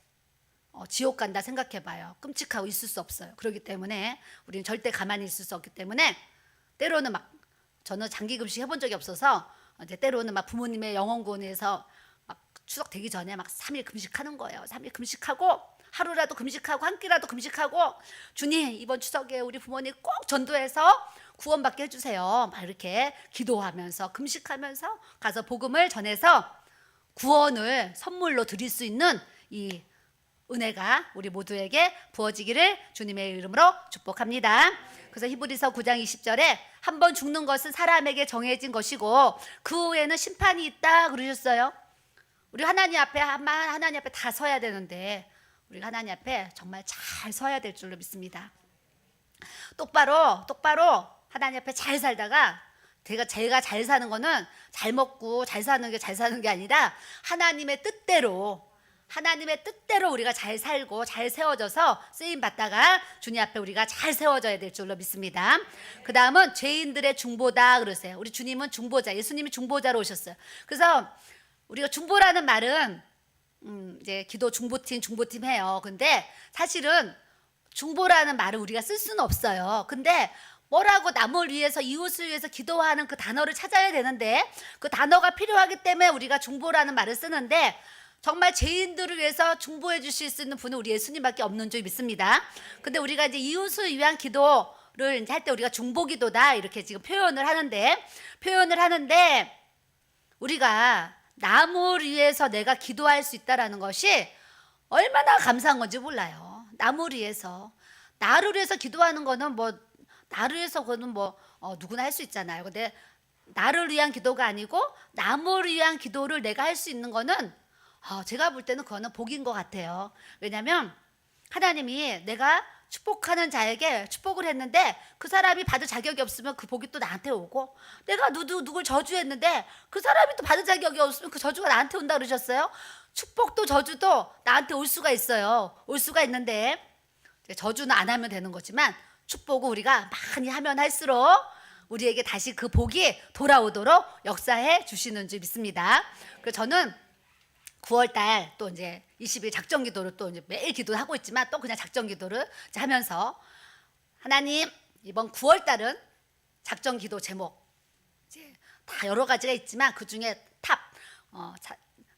지옥 간다 생각해봐요. 끔찍하고 있을 수 없어요. 그렇기 때문에 우리는 절대 가만히 있을 수 없기 때문에 때로는 막 저는 장기 금식 해본 적이 없어서 이제 때로는 막 부모님의 영혼군에서 막 추석 되기 전에 막 3일 금식하는 거예요. 3일 금식하고 하루라도 금식하고 한 끼라도 금식하고 주님 이번 추석에 우리 부모님 꼭 전도해서 구원받게 해주세요. 막 이렇게 기도하면서 금식하면서 가서 복음을 전해서 구원을 선물로 드릴 수 있는 이 은혜가 우리 모두에게 부어지기를 주님의 이름으로 축복합니다. 그래서 히브리서 9장 20절에 한 번 죽는 것은 사람에게 정해진 것이고 그 후에는 심판이 있다 그러셨어요. 우리 하나님 앞에 다 서야 되는데 우리 하나님 앞에 정말 잘 서야 될 줄로 믿습니다. 똑바로 하나님 앞에 잘 살다가 제가 잘 사는 거는 잘 먹고 잘 사는 게 아니라 하나님의 뜻대로 우리가 잘 살고 잘 세워져서 쓰임 받다가 주님 앞에 우리가 잘 세워져야 될 줄로 믿습니다. 그 다음은 죄인들의 중보다 그러세요. 우리 주님은 중보자, 예수님이 중보자로 오셨어요. 그래서 우리가 중보라는 말은 이제 기도 중보팀 해요. 근데 사실은 중보라는 말을 우리가 쓸 수는 없어요. 근데 뭐라고 남을 위해서 이웃을 위해서 기도하는 그 단어를 찾아야 되는데 그 단어가 필요하기 때문에 우리가 중보라는 말을 쓰는데 정말 죄인들을 위해서 중보해 주실 수 있는 분은 우리 예수님밖에 없는 줄 믿습니다. 근데 우리가 이제 이웃을 위한 기도를 할 때 우리가 중보기도다 이렇게 지금 표현을 하는데 우리가 남을 위해서 내가 기도할 수 있다라는 것이 얼마나 감사한 건지 몰라요. 남을 위해서 나를 위해서 기도하는 거는 나를 위해서 그거는 누구나 할 수 있잖아요. 근데 나를 위한 기도가 아니고 남을 위한 기도를 내가 할 수 있는 거는 제가 볼 때는 그거는 복인 것 같아요. 왜냐하면 하나님이 내가 축복하는 자에게 축복을 했는데 그 사람이 받을 자격이 없으면 그 복이 또 나한테 오고, 내가 누굴 저주했는데 그 사람이 또 받을 자격이 없으면 그 저주가 나한테 온다 그러셨어요. 축복도 저주도 나한테 올 수가 있어요. 올 수가 있는데 저주는 안 하면 되는 거지만 축복을 우리가 많이 하면 할수록 우리에게 다시 그 복이 돌아오도록 역사해 주시는 줄 믿습니다. 그래서 저는 9월달 또 이제 20일 작정 기도를 또 이제 매일 기도하고 있지만 또 그냥 작정 기도를 이제 하면서, 하나님 이번 9월달은 작정 기도 제목 이제 다 여러 가지가 있지만 그 중에 탑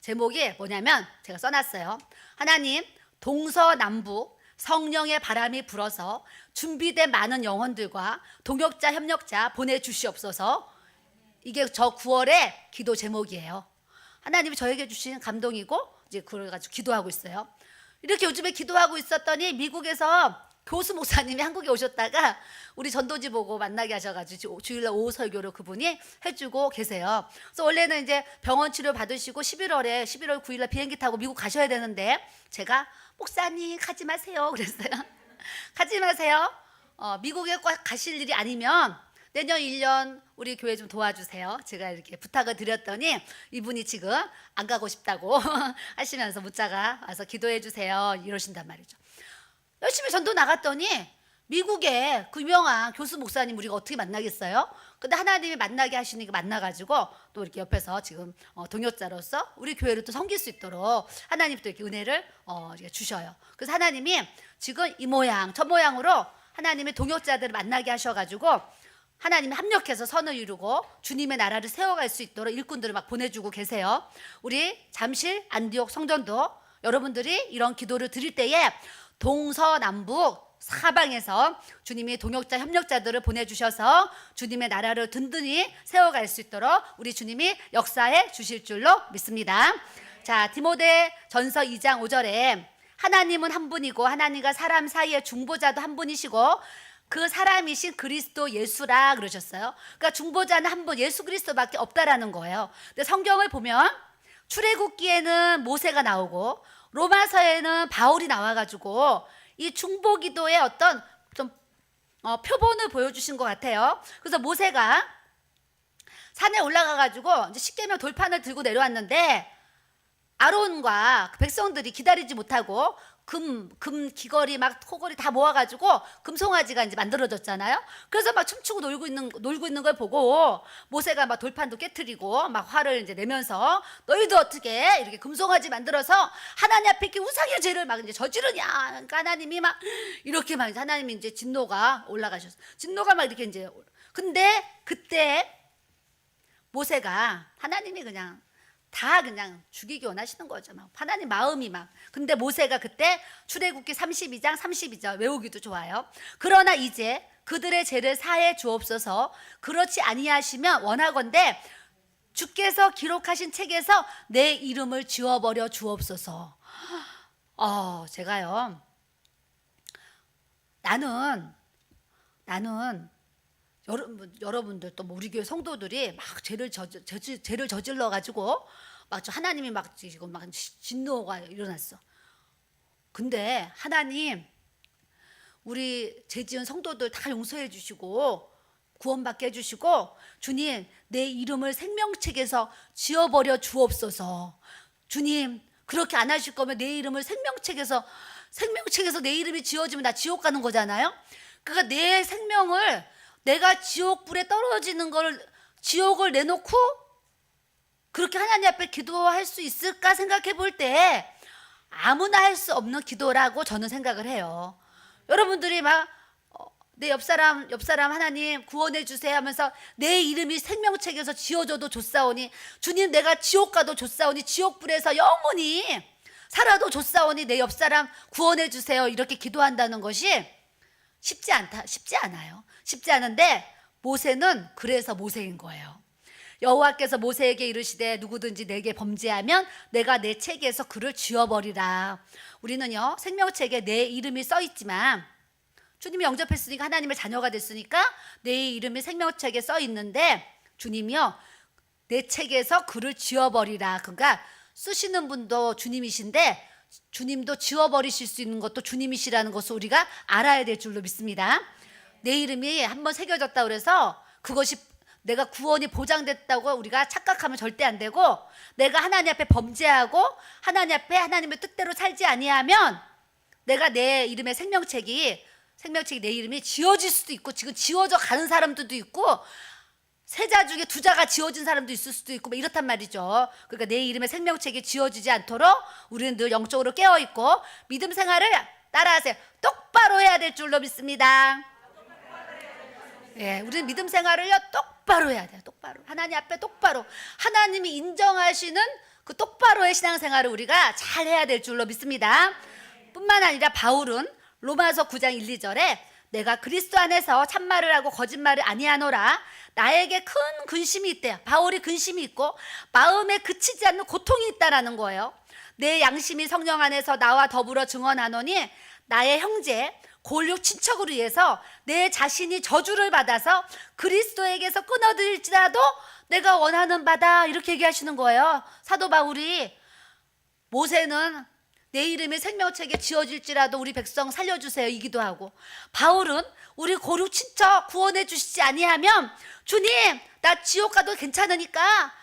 제목이 뭐냐면 제가 써놨어요. 하나님, 동서남북 성령의 바람이 불어서 준비된 많은 영혼들과 동역자 협력자 보내주시옵소서. 이게 저 9월의 기도 제목이에요. 하나님이 저에게 주신 감동이고 이제 그걸 가지고 기도하고 있어요. 이렇게 요즘에 기도하고 있었더니 미국에서 교수 목사님이 한국에 오셨다가 우리 전도지 보고 만나게 하셔가지고 주일날 오후 설교를 그분이 해주고 계세요. 그래서 원래는 이제 병원 치료 받으시고 11월 9일날 비행기 타고 미국 가셔야 되는데 제가 목사님 가지 마세요 그랬어요. 가지 마세요. 미국에 꼭 가실 일이 아니면 내년 1년 우리 교회 좀 도와주세요. 제가 이렇게 부탁을 드렸더니 이분이 지금 안 가고 싶다고 하시면서 문자가 와서 기도해 주세요 이러신단 말이죠. 열심히 전도 나갔더니 미국에 그 유명한 교수 목사님 우리가 어떻게 만나겠어요? 근데 하나님이 만나게 하시니까 만나가지고 또 이렇게 옆에서 지금 동역자로서 우리 교회를 또 섬길 수 있도록 하나님 또 이렇게 은혜를 주셔요. 그래서 하나님이 지금 이 모양 저 모양으로 하나님의 동역자들을 만나게 하셔가지고 하나님이 합력해서 선을 이루고 주님의 나라를 세워갈 수 있도록 일꾼들을 막 보내주고 계세요. 우리 잠실 안디옥 성전도 여러분들이 이런 기도를 드릴 때에 동서남북 사방에서 주님이 동역자 협력자들을 보내주셔서 주님의 나라를 든든히 세워갈 수 있도록 우리 주님이 역사해 주실 줄로 믿습니다. 자, 디모데 전서 2장 5절에 하나님은 한 분이고 하나님과 사람 사이의 중보자도 한 분이시고 그 사람이신 그리스도 예수라 그러셨어요. 그러니까 중보자는 한 분 예수 그리스도밖에 없다라는 거예요. 근데 성경을 보면 출애굽기에는 모세가 나오고 로마서에는 바울이 나와가지고 이 중보기도의 어떤 좀 표본을 보여주신 것 같아요. 그래서 모세가 산에 올라가가지고 이제 십계명 돌판을 들고 내려왔는데 아론과 백성들이 기다리지 못하고 금 귀걸이 막 코걸이 다 모아가지고 금송아지가 이제 만들어졌잖아요. 그래서 막 춤추고 놀고 있는 걸 보고 모세가 막 돌판도 깨트리고 막 화를 이제 내면서 너희도 어떻게 이렇게 금송아지 만들어서 하나님 앞에 이렇게 우상의 죄를 막 이제 저지르냐. 그러니까 하나님이 막 이렇게 막 하나님이 이제 진노가 올라가셨어. 진노가 막 이렇게 이제 근데 그때 모세가 하나님이 그냥 다 그냥 죽이기 원하시는 거죠. 막 하나님 마음이 막. 근데 모세가 그때 출애굽기 32장 32절 외우기도 좋아요. 그러나 이제 그들의 죄를 사해 주옵소서. 그렇지 아니하시면 원하건대 주께서 기록하신 책에서 내 이름을 지워버려 주옵소서. 제가요. 나는 여러분들 또 우리 교회 성도들이 막 죄를 저질러 가지고 막 하나님이 막 지금 막 진노가 일어났어. 근데 하나님 우리 죄 지은 성도들 다 용서해 주시고 구원받게 해 주시고 주님 내 이름을 생명책에서 지워버려 주옵소서. 주님 그렇게 안 하실 거면 내 이름을 생명책에서 내 이름이 지워지면 나 지옥 가는 거잖아요. 그러니까 내 생명을 내가 지옥불에 떨어지는 걸 지옥을 내놓고 그렇게 하나님 앞에 기도할 수 있을까 생각해 볼 때 아무나 할 수 없는 기도라고 저는 생각을 해요. 여러분들이 막 내 옆사람 하나님 구원해 주세요 하면서 내 이름이 생명책에서 지워져도 좋사오니 주님 내가 지옥 가도 좋사오니 지옥불에서 영원히 살아도 좋사오니 내 옆사람 구원해 주세요 이렇게 기도한다는 것이 쉽지 않아요. 쉽지 않은데 모세는 그래서 모세인 거예요. 여호와께서 모세에게 이르시되 누구든지 내게 범죄하면 내가 내 책에서 그를 지워버리라. 우리는요 생명책에 내 이름이 써 있지만 주님이 영접했으니까 하나님의 자녀가 됐으니까 내 이름이 생명책에 써 있는데 주님이요 내 책에서 그를 지워버리라. 그러니까 쓰시는 분도 주님이신데 주님도 지워버리실 수 있는 것도 주님이시라는 것을 우리가 알아야 될 줄로 믿습니다. 내 이름이 한번 새겨졌다 그래서 그것이 내가 구원이 보장됐다고 우리가 착각하면 절대 안 되고, 내가 하나님 앞에 범죄하고 하나님 앞에 하나님의 뜻대로 살지 아니하면 내가 내 이름의 생명책이 내 이름이 지워질 수도 있고, 지금 지워져 가는 사람들도 있고, 세자 중에 두 자가 지워진 사람도 있을 수도 있고, 뭐 이렇단 말이죠. 그러니까 내 이름의 생명책이 지워지지 않도록 우리는 늘 영적으로 깨어있고 믿음 생활을 따라하세요. 똑바로 해야 될 줄로 믿습니다. 예, 우리는 믿음 생활을요 똑바로 해야 돼요. 똑바로, 하나님 앞에 똑바로, 하나님이 인정하시는 그 똑바로의 신앙생활을 우리가 잘 해야 될 줄로 믿습니다. 뿐만 아니라 바울은 로마서 9장 1, 2절에 내가 그리스도 안에서 참말을 하고 거짓말을 아니하노라, 나에게 큰 근심이 있대요. 바울이 근심이 있고 마음에 그치지 않는 고통이 있다라는 거예요. 내 양심이 성령 안에서 나와 더불어 증언하노니 나의 형제 골육 친척을 위해서 내 자신이 저주를 받아서 그리스도에게서 끊어들지라도 내가 원하는 바다, 이렇게 얘기하시는 거예요. 사도 바울이 모세는 내 이름이 생명책에 지어질지라도 우리 백성 살려주세요 이기도 하고, 바울은 우리 고륙 친척 구원해 주시지 아니하면 주님 나 지옥 가도 괜찮으니까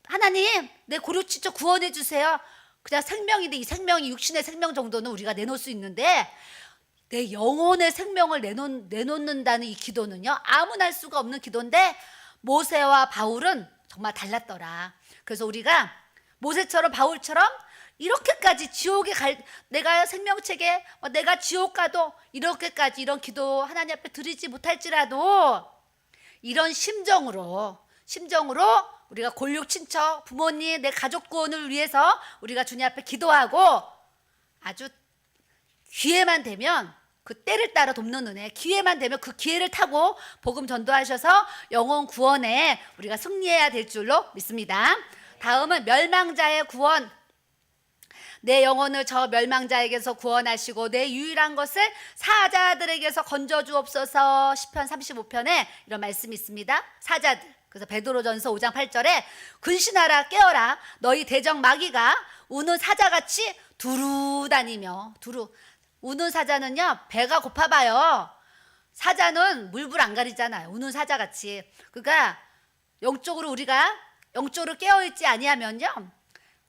하나님 내 고륙 친척 구원해 주세요. 그냥 생명인데 이 생명이 육신의 생명 정도는 우리가 내놓을 수 있는데 내 영혼의 생명을 내놓는다는 이 기도는요 아무나 할 수가 없는 기도인데 모세와 바울은 정말 달랐더라. 그래서 우리가 모세처럼 바울처럼 이렇게까지 지옥에 내가 생명책에 내가 지옥 가도 이렇게까지 이런 기도 하나님 앞에 드리지 못할지라도 이런 심정으로 우리가 골육 친척 부모님 내 가족 구원을 위해서 우리가 주님 앞에 기도하고 아주 기회만 되면 그 때를 따라 돕는 은혜, 기회만 되면 그 기회를 타고 복음 전도하셔서 영혼 구원에 우리가 승리해야 될 줄로 믿습니다. 다음은 멸망자의 구원. 내 영혼을 저 멸망자에게서 구원하시고 내 유일한 것을 사자들에게서 건져주옵소서. 시편 35편에 이런 말씀이 있습니다. 사자들. 그래서 베드로전서 5장 8절에 근신하라 깨어라 너희 대적 마귀가 우는 사자같이 두루 다니며. 우는 사자는요 배가 고파봐요. 사자는 물불 안 가리잖아요. 우는 사자같이. 그러니까 우리가 영적으로 깨어있지 아니하면요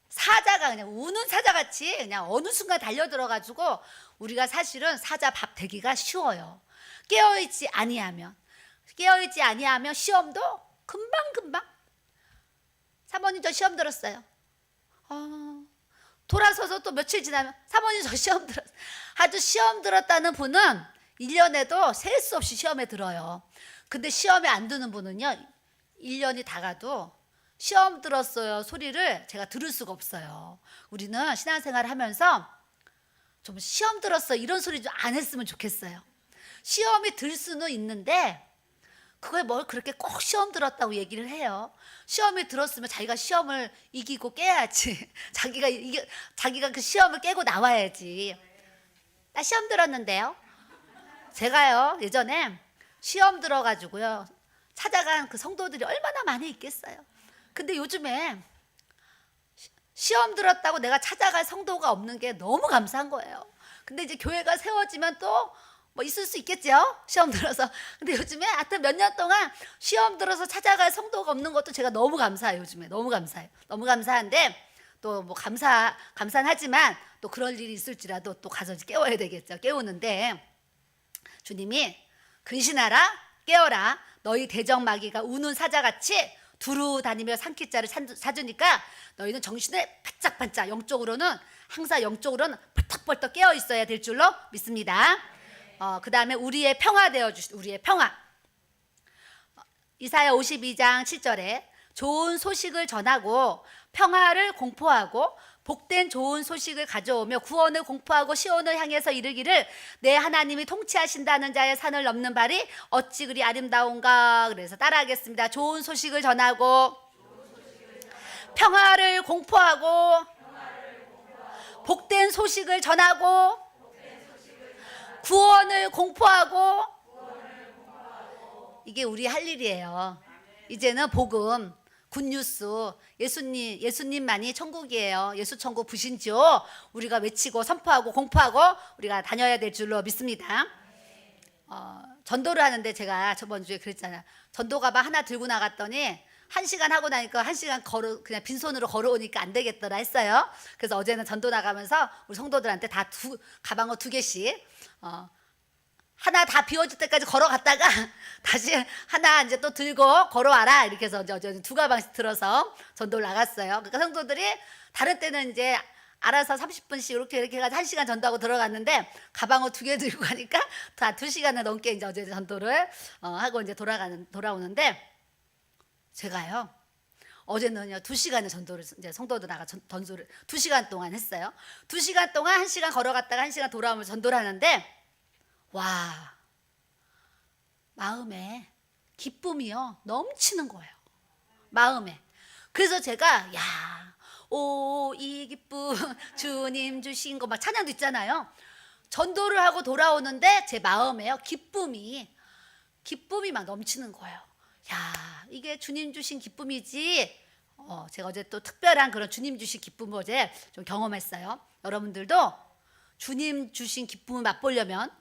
사자가 그냥 우는 사자같이 그냥 어느 순간 달려들어가지고 우리가 사실은 사자 밥 되기가 쉬워요. 깨어있지 아니하면 시험도 금방. 사모님 저 시험 들었어요. 돌아서서 또 며칠 지나면 사모님 저 시험 들었어요. 아주 시험 들었다는 분은 1년에도 셀 수 없이 시험에 들어요. 근데 시험에 안 드는 분은요 1년이 다 가도 시험 들었어요 소리를 제가 들을 수가 없어요. 우리는 신앙생활을 하면서 좀 시험 들었어 이런 소리 좀 안 했으면 좋겠어요. 시험이 들 수는 있는데 그걸 뭘 그렇게 꼭 시험 들었다고 얘기를 해요. 시험이 들었으면 자기가 시험을 이기고 깨야지. 자기가 그 시험을 깨고 나와야지. 나 시험 들었는데요. 제가요 예전에 시험 들어가지고요 찾아간 그 성도들이 얼마나 많이 있겠어요. 근데 요즘에 시험 들었다고 내가 찾아갈 성도가 없는 게 너무 감사한 거예요. 근데 이제 교회가 세워지면 또 뭐 있을 수 있겠죠. 시험 들어서. 근데 요즘에 하여튼 몇 년 동안 시험 들어서 찾아갈 성도가 없는 것도 제가 너무 감사해요. 요즘에 너무 감사해요. 너무 감사한데 또 뭐 감사는 하지만 또 그럴 일이 있을지라도 또 가서 깨워야 되겠죠. 깨우는데 주님이 근신하라 깨어라 너희 대적 마귀가 우는 사자같이 두루 다니며 산기자를 찾으니까 너희는 정신을 반짝반짝 영적으로는 항상 영적으로는 벌떡벌떡 깨어 있어야 될 줄로 믿습니다. 그 다음에 우리의 평화 되어 주시오. 우리의 평화. 이사야 52장 7절에 좋은 소식을 전하고 평화를 공포하고 복된 좋은 소식을 가져오며 구원을 공포하고 시온을 향해서 이르기를 내 하나님이 통치하신다는 자의 산을 넘는 발이 어찌 그리 아름다운가. 그래서 따라하겠습니다. 좋은 소식을 전하고 평화를 공포하고 복된 소식을 전하고 구원을 공포하고. 이게 우리 할 일이에요. 이제는 복음 굿뉴스, 예수님만이 천국이에요. 예수 천국 부신지요. 우리가 외치고 선포하고 공포하고 우리가 다녀야 될 줄로 믿습니다. 전도를 하는데 제가 저번 주에 그랬잖아요. 전도 가방 하나 들고 나갔더니 1시간 하고 나니까 1시간 그냥 빈손으로 걸어오니까 안 되겠더라 했어요. 그래서 어제는 전도 나가면서 우리 성도들한테 다 가방을 2개씩 하나 다 비워질 때까지 걸어갔다가 다시 하나 이제 또 들고 걸어와라 이렇게 해서 어제는 2가방씩 들어서 전도를 나갔어요. 그러니까 성도들이 다른 때는 이제 알아서 30분씩 이렇게 해가지고 1시간 전도하고 들어갔는데 가방을 2개 들고 가니까 다 2시간을 넘게 이제 어제 전도를 하고 이제 돌아오는데 제가요 어제는요 2시간의 전도를 이제 성도들 나가 전도를 2시간 동안 했어요. 2시간 동안 1시간 걸어갔다가 1시간 돌아오면서 전도를 하는데 와 마음에 기쁨이요 넘치는 거예요. 마음에. 그래서 제가 이 기쁨 주님 주신 거 막 찬양도 있잖아요. 전도를 하고 돌아오는데 제 마음에요 기쁨이 막 넘치는 거예요. 이게 주님 주신 기쁨이지. 제가 어제 또 특별한 그런 주님 주신 기쁨을 어제 좀 경험했어요. 여러분들도 주님 주신 기쁨을 맛보려면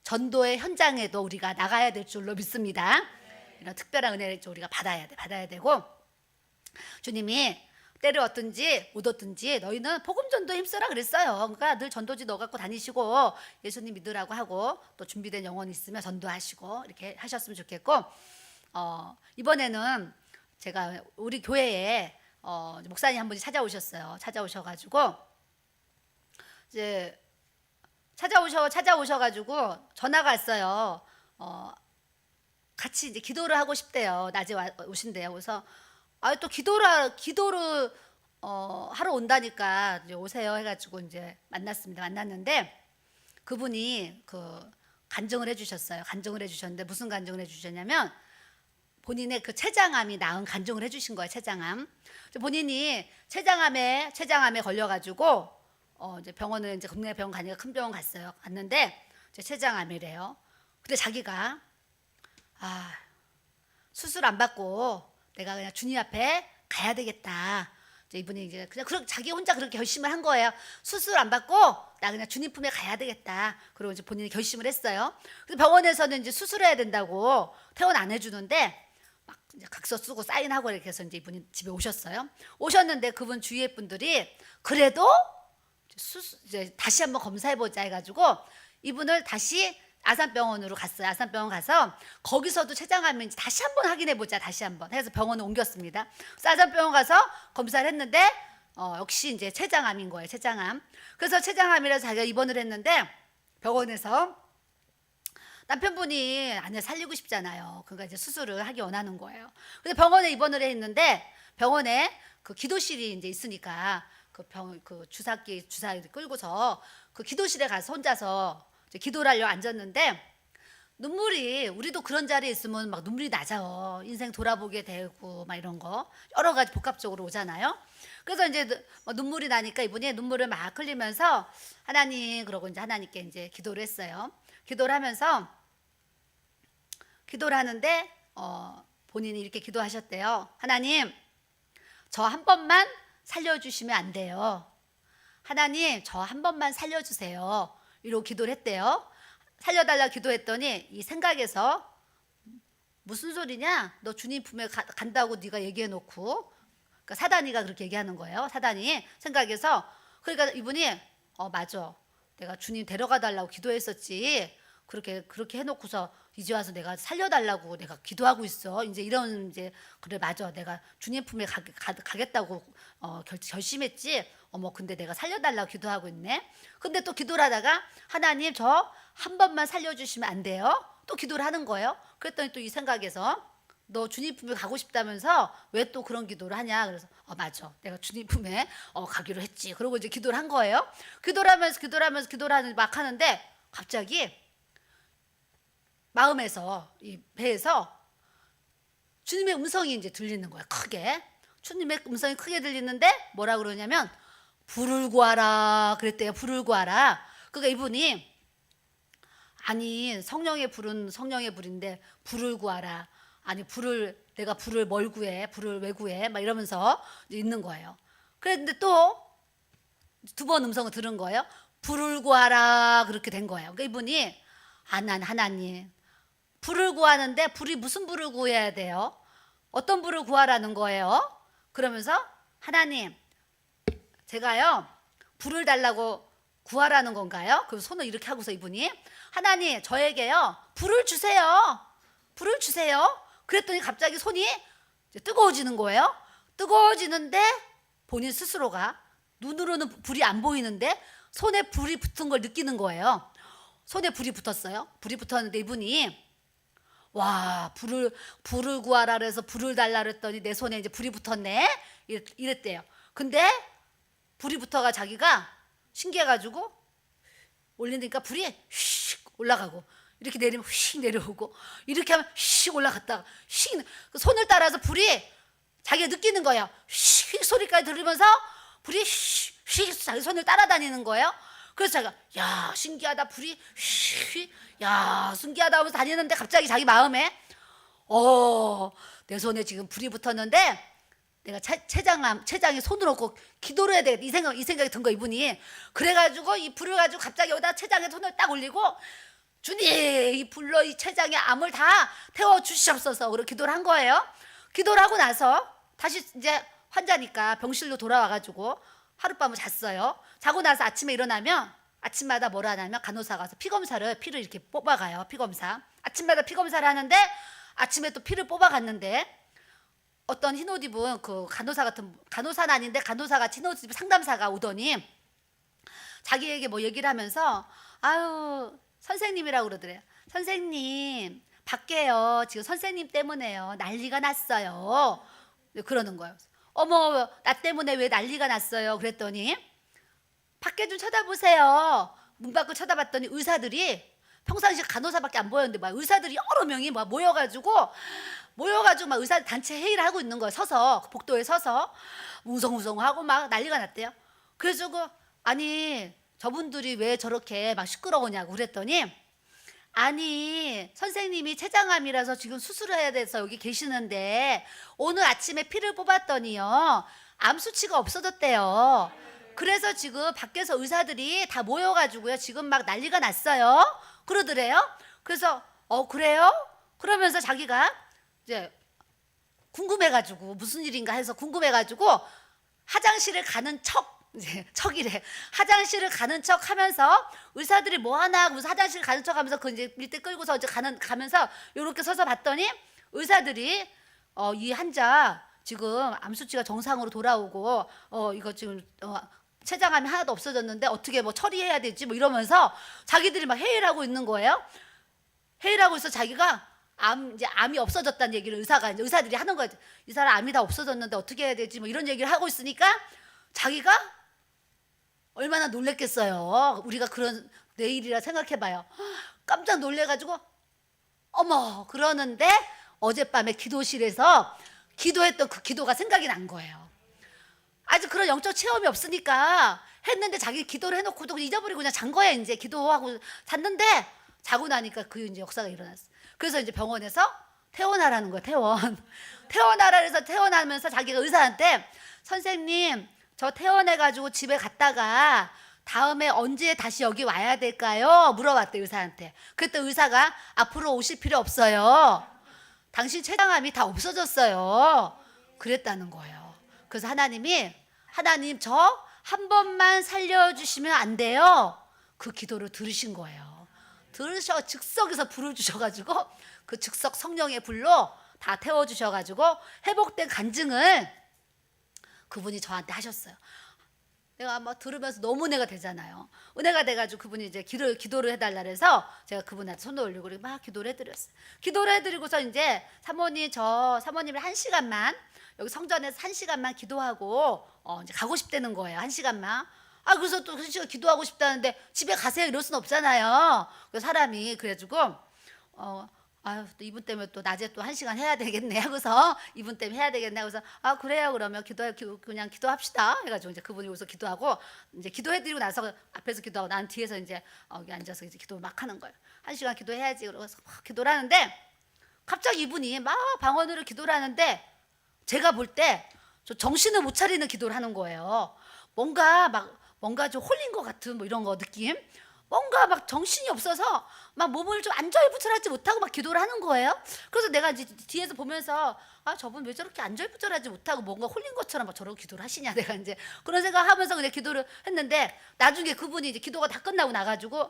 전도의 현장에도 우리가 나가야 될 줄로 믿습니다. 이런 특별한 은혜를 우리가 받아야 되고 주님이 때를 얻든지 못 얻든지 너희는 복음 전도에 힘써라 그랬어요. 그러니까 늘 전도지 넣어 갖고 다니시고 예수님 믿으라고 하고 또 준비된 영혼이 있으면 전도하시고 이렇게 하셨으면 좋겠고 이번에는 제가 우리 교회에 목사님 한 분이 찾아오셔가지고 이제 찾아오셔가지고 전화가 왔어요. 같이 이제 기도를 하고 싶대요. 낮에 오신대요. 그래서 또 기도를 하러 온다니까 이제 오세요 해가지고 이제 만났는데 그분이 간증을 해주셨어요. 간증을 해주셨는데 무슨 간증을 해주셨냐면 본인의 그 췌장암이 나은 간증을 해주신 거예요. 췌장암. 본인이 췌장암에 걸려가지고 이제 병원을 이제 국내 병원 가니까 큰 병원 갔는데 이제 췌장암이래요. 근데 자기가 수술 안 받고 내가 그냥 주님 앞에 가야 되겠다. 이제 이분이 이제 그냥 자기 혼자 그렇게 결심을 한 거예요. 수술 안 받고 나 그냥 주님 품에 가야 되겠다. 그리고 이제 본인이 결심을 했어요. 그래서 병원에서는 이제 수술해야 된다고 퇴원 안 해주는데 막 이제 각서 쓰고 사인하고 이렇게 해서 이제 이분이 집에 오셨는데 그분 주위의 분들이 그래도 이제 다시 한번 검사해보자 해가지고 이분을 다시 아산병원으로 갔어요. 아산병원 가서 거기서도 췌장암인지 다시 한번 확인해보자. 다시 한번 해서 병원을 옮겼습니다. 그래서 아산병원 가서 검사를 했는데 역시 이제 췌장암인 거예요. 췌장암. 그래서 췌장암이라서 자기가 입원을 했는데 병원에서 남편분이 아내 살리고 싶잖아요. 그러니까 이제 수술을 하기 원하는 거예요. 근데 병원에 입원을 했는데 병원에 그 기도실이 이제 있으니까 그 주사기 끌고서 그 기도실에 가서 혼자서 이제 기도를 하려고 앉았는데 우리도 그런 자리에 있으면 막 눈물이 나죠. 인생 돌아보게 되고 막 이런 거 여러 가지 복합적으로 오잖아요. 그래서 이제 눈물이 나니까 이분이 눈물을 막 흘리면서 하나님 그러고 이제 하나님께 이제 기도를 했어요. 기도를 하는데 본인이 이렇게 기도하셨대요. 하나님 저 한 번만 살려주시면 안 돼요. 하나님 저 한 번만 살려주세요. 이러고 기도를 했대요. 살려달라고 기도했더니 이 생각에서 무슨 소리냐? 너 주님 품에 간다고 네가 얘기해놓고 그러니까 사단이가 그렇게 얘기하는 거예요. 사단이 생각해서 그러니까 이분이 맞아. 내가 주님 데려가달라고 기도했었지. 그렇게 해놓고서 이제 와서 내가 살려달라고 내가 기도하고 있어. 이제 이런 그래 맞아. 내가 주님 품에 가겠다고 결심했지. 근데 내가 살려달라고 기도하고 있네. 근데 또 기도를 하다가 하나님 저 한 번만 살려주시면 안 돼요? 또 기도를 하는 거예요. 그랬더니 또 이 생각에서 너 주님 품에 가고 싶다면서 왜 또 그런 기도를 하냐. 그래서 맞아. 내가 주님 품에 가기로 했지. 그러고 이제 기도를 한 거예요. 기도를 하는 막 하는데 갑자기 마음에서 이 배에서 주님의 음성이 이제 들리는 거야. 크게. 주님의 음성이 크게 들리는데 뭐라 그러냐면 불을 구하라 그랬대요. 불을 구하라. 그러니까 이분이 아니 성령의 불은 성령의 불인데 불을 구하라. 아니 불을 내가 불을 뭘 구해, 불을 왜 구해, 막 이러면서 이제 있는 거예요. 그랬는데 또 두 번 음성을 들은 거예요. 불을 구하라 그렇게 된 거예요. 그러니까 이분이 난 하나님 불을 구하는데 불이 무슨 불을 구해야 돼요? 어떤 불을 구하라는 거예요? 그러면서 하나님 제가요 불을 달라고 구하라는 건가요? 그래서 손을 이렇게 하고서 이분이 하나님 저에게요 불을 주세요. 불을 주세요. 그랬더니 갑자기 손이 뜨거워지는 거예요. 뜨거워지는데 본인 스스로가 눈으로는 불이 안 보이는데 손에 불이 붙은 걸 느끼는 거예요. 손에 불이 붙었어요. 불이 붙었는데 이분이 와 불을 구하라 그래서 불을 달라 그랬더니 내 손에 이제 불이 붙었네 이랬대요. 근데 불이 붙어가 자기가 신기해가지고 올리니까 불이 휙 올라가고 이렇게 내리면 휙 내려오고 이렇게 하면 휙 올라갔다가 휙 손을 따라서 불이 자기가 느끼는 거예요. 휙 소리까지 들으면서 불이 휙 자기 손을 따라다니는 거예요. 그래서 자기가 야 신기하다 불이 휙 야 신기하다 하면서 다니는데 갑자기 자기 마음에 내 손에 지금 불이 붙었는데 내가 채장에 손을 얹고 기도를 해야 되겠다 이 생각이 든 거 이분이. 그래가지고 이 불을 가지고 갑자기 여기다 채장에 손을 딱 올리고 주님 이 불로 이 채장에 암을 다 태워 주시옵소서 그렇게 기도를 한 거예요. 기도를 하고 나서 다시 이제 환자니까 병실로 돌아와가지고 하룻밤을 잤어요. 자고 나서 아침에 일어나면 아침마다 뭐라 하냐면 간호사가 가서 피를 이렇게 뽑아가요. 피검사 아침마다 피검사를 하는데 아침에 또 피를 뽑아갔는데 어떤 흰옷 입은 그 간호사는 아닌데 간호사같이 흰옷 입은 상담사가 오더니 자기에게 뭐 얘기를 하면서 아유 선생님이라고 그러더래요. 선생님 밖에요 지금 선생님 때문에요 난리가 났어요 그러는 거예요. 어머 나 때문에 왜 난리가 났어요 그랬더니 밖에 좀 쳐다보세요. 문 밖을 쳐다봤더니 의사들이 평상시 간호사밖에 안 보였는데 막 의사들이 여러 명이 막 모여가지고 막 의사 단체 회의를 하고 있는 거예요. 서서 복도에 서서 웅성웅성하고 막 난리가 났대요. 그래서 아니 저분들이 왜 저렇게 막 시끄러우냐고 그랬더니 아니 선생님이 췌장암이라서 지금 수술을 해야 돼서 여기 계시는데 오늘 아침에 피를 뽑았더니요 암 수치가 없어졌대요. 그래서 지금 밖에서 의사들이 다 모여가지고요 지금 막 난리가 났어요 그러더래요. 그래서 그래요? 그러면서 자기가 이제 궁금해가지고 무슨 일인가 해서 궁금해가지고 화장실을 가는 척이래. 화장실을 가는 척 하면서 의사들이 뭐 하나 무슨 화장실 가는 척 하면서 그 이제 밀대 끌고서 이제 가면서 요렇게 서서 봤더니 의사들이 이 환자 지금 암 수치가 정상으로 돌아오고 이거 지금 췌장암이 하나도 없어졌는데 어떻게 뭐 처리해야 되지 뭐 이러면서 자기들이 막 회의를 하고 있는 거예요. 회의를 하고 있어 자기가 이제 암이 없어졌다는 얘기를 의사들이 하는 거예요. 이 사람 암이 다 없어졌는데 어떻게 해야 되지 뭐 이런 얘기를 하고 있으니까 자기가 얼마나 놀랬겠어요. 우리가 그런 내일이라 생각해봐요. 깜짝 놀래가지고 어머 그러는데 어젯밤에 기도실에서 기도했던 그 기도가 생각이 난 거예요. 아직 그런 영적 체험이 없으니까 했는데 자기 기도를 해놓고도 잊어버리고 그냥 잔 거야. 이제 기도하고 잤는데 자고 나니까 그 이제 역사가 일어났어. 그래서 이제 병원에서 퇴원하라는 거야. 퇴원하라 그래서 퇴원하면서 자기가 의사한테 선생님 저 퇴원해가지고 집에 갔다가 다음에 언제 다시 여기 와야 될까요? 물어봤대 의사한테. 그랬더니 의사가 앞으로 오실 필요 없어요. 당신 췌장암이 다 없어졌어요. 그랬다는 거예요. 그래서 하나님 저 한 번만 살려주시면 안 돼요? 그 기도를 들으신 거예요. 즉석에서 불을 주셔가지고 그 즉석 성령의 불로 다 태워주셔가지고 회복된 간증을 그분이 저한테 하셨어요. 내가 막 들으면서 너무 은혜가 되잖아요. 은혜가 돼가지고 그분이 이제 기도를 해달라 그래서 제가 그분한테 손을 올리고 막 기도를 해드렸어요. 기도를 해드리고서 이제 사모님을 1시간만 여기 성전에서 1시간만 기도하고 이제 가고 싶다는 거예요. 1시간만. 그래서 또 1시간 기도하고 싶다는데 집에 가세요 이럴 순 없잖아요. 그 사람이 그래가지고 또 이분 때문에 또 낮에 또 1시간 해야 되겠네 하고서 이분 때문에 해야 되겠네 하고서 그래요 그러면 그냥 기도합시다 해가지고 이제 그분이 여기서 기도하고 이제 기도해드리고 나서 앞에서 기도하고 난 뒤에서 이제 여기 앉아서 이제 기도 막 하는 거예요. 1시간 기도해야지 그러고서 막 기도를 하는데 갑자기 이분이 막 방언으로 기도를 하는데 제가 볼 때 저 정신을 못 차리는 기도를 하는 거예요. 뭔가 좀 홀린 것 같은 뭐 이런 거 느낌. 뭔가 막 정신이 없어서 막 몸을 좀 안절부절하지 못하고 막 기도를 하는 거예요. 그래서 내가 이제 뒤에서 보면서 아 저분 왜 저렇게 안절부절하지 못하고 뭔가 홀린 것처럼 막 저러고 기도를 하시냐, 내가 이제 그런 생각하면서 그냥 기도를 했는데 나중에 그분이 이제 기도가 다 끝나고 나가지고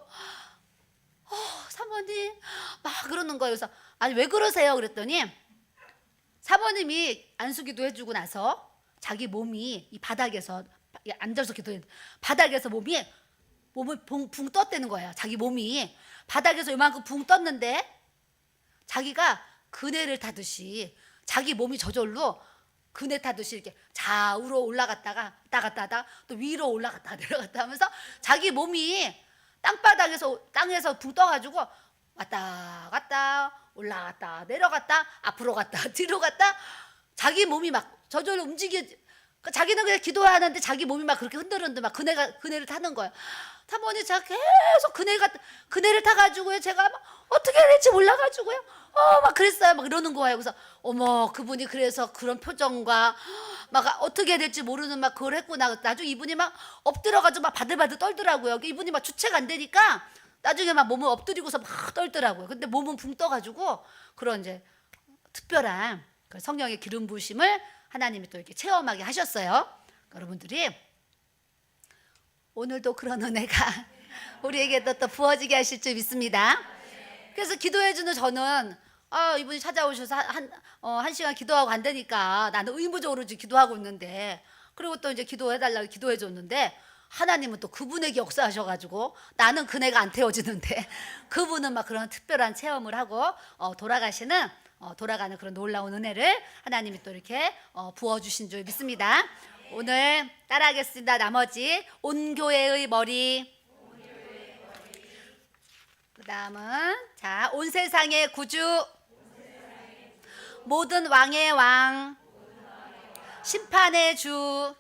사모님 막 그러는 거예요. 그래서 아니 왜 그러세요? 그랬더니 사모님이 안수기도 해주고 나서 자기 몸이 이 바닥에서 앉아서 기도했는데 바닥에서 몸을 붕 떴다는 거예요. 자기 몸이 바닥에서 요만큼 붕 떴는데 자기가 그네를 타듯이 자기 몸이 저절로 그네 타듯이 이렇게 좌우로 올라갔다가 왔다 또 위로 올라갔다가 내려갔다 하면서 자기 몸이 땅에서 붕 떠가지고 왔다 갔다 올라갔다 내려갔다 앞으로 갔다 뒤로 갔다 자기 몸이 막 저절로 그러니까 자기는 그냥 기도하는데 자기 몸이 막 그렇게 흔들흔들 막 그네를 타는 거예요. 사모님 제가 계속 그네를 타가지고요. 제가 막 어떻게 해야 될지 몰라가지고요. 막 그랬어요. 막 이러는 거예요. 그래서 어머 그분이 그래서 그런 표정과 막 어떻게 해야 될지 모르는 막 그걸 했고 나중에 이분이 막 엎드려가지고 막 바들바들 떨더라고요. 이분이 막 주체가 안 되니까 나중에 막 몸을 엎드리고서 막 떨더라고요. 근데 몸은 붕 떠가지고 그런 이제 특별한 그 성령의 기름 부으심을 하나님이 또 이렇게 체험하게 하셨어요. 여러분들이 오늘도 그런 은혜가 우리에게도 또 부어지게 하실 줄 믿습니다. 그래서 기도해주는 저는 이분이 찾아오셔서 한 시간 기도하고 간다니까 나는 의무적으로 기도하고 있는데 그리고 또 이제 기도해달라고 기도해줬는데 하나님은 또 그분에게 역사하셔가지고 나는 그네가 안 태워지는데 그분은 막 그런 특별한 체험을 하고 돌아가는 그런 놀라운 은혜를 하나님이 또 이렇게 부어주신 줄 믿습니다. 오늘 따라하겠습니다. 나머지 온 교회의 머리. 그 다음은 자, 온 세상의 구주, 모든 왕의 왕, 심판의 주,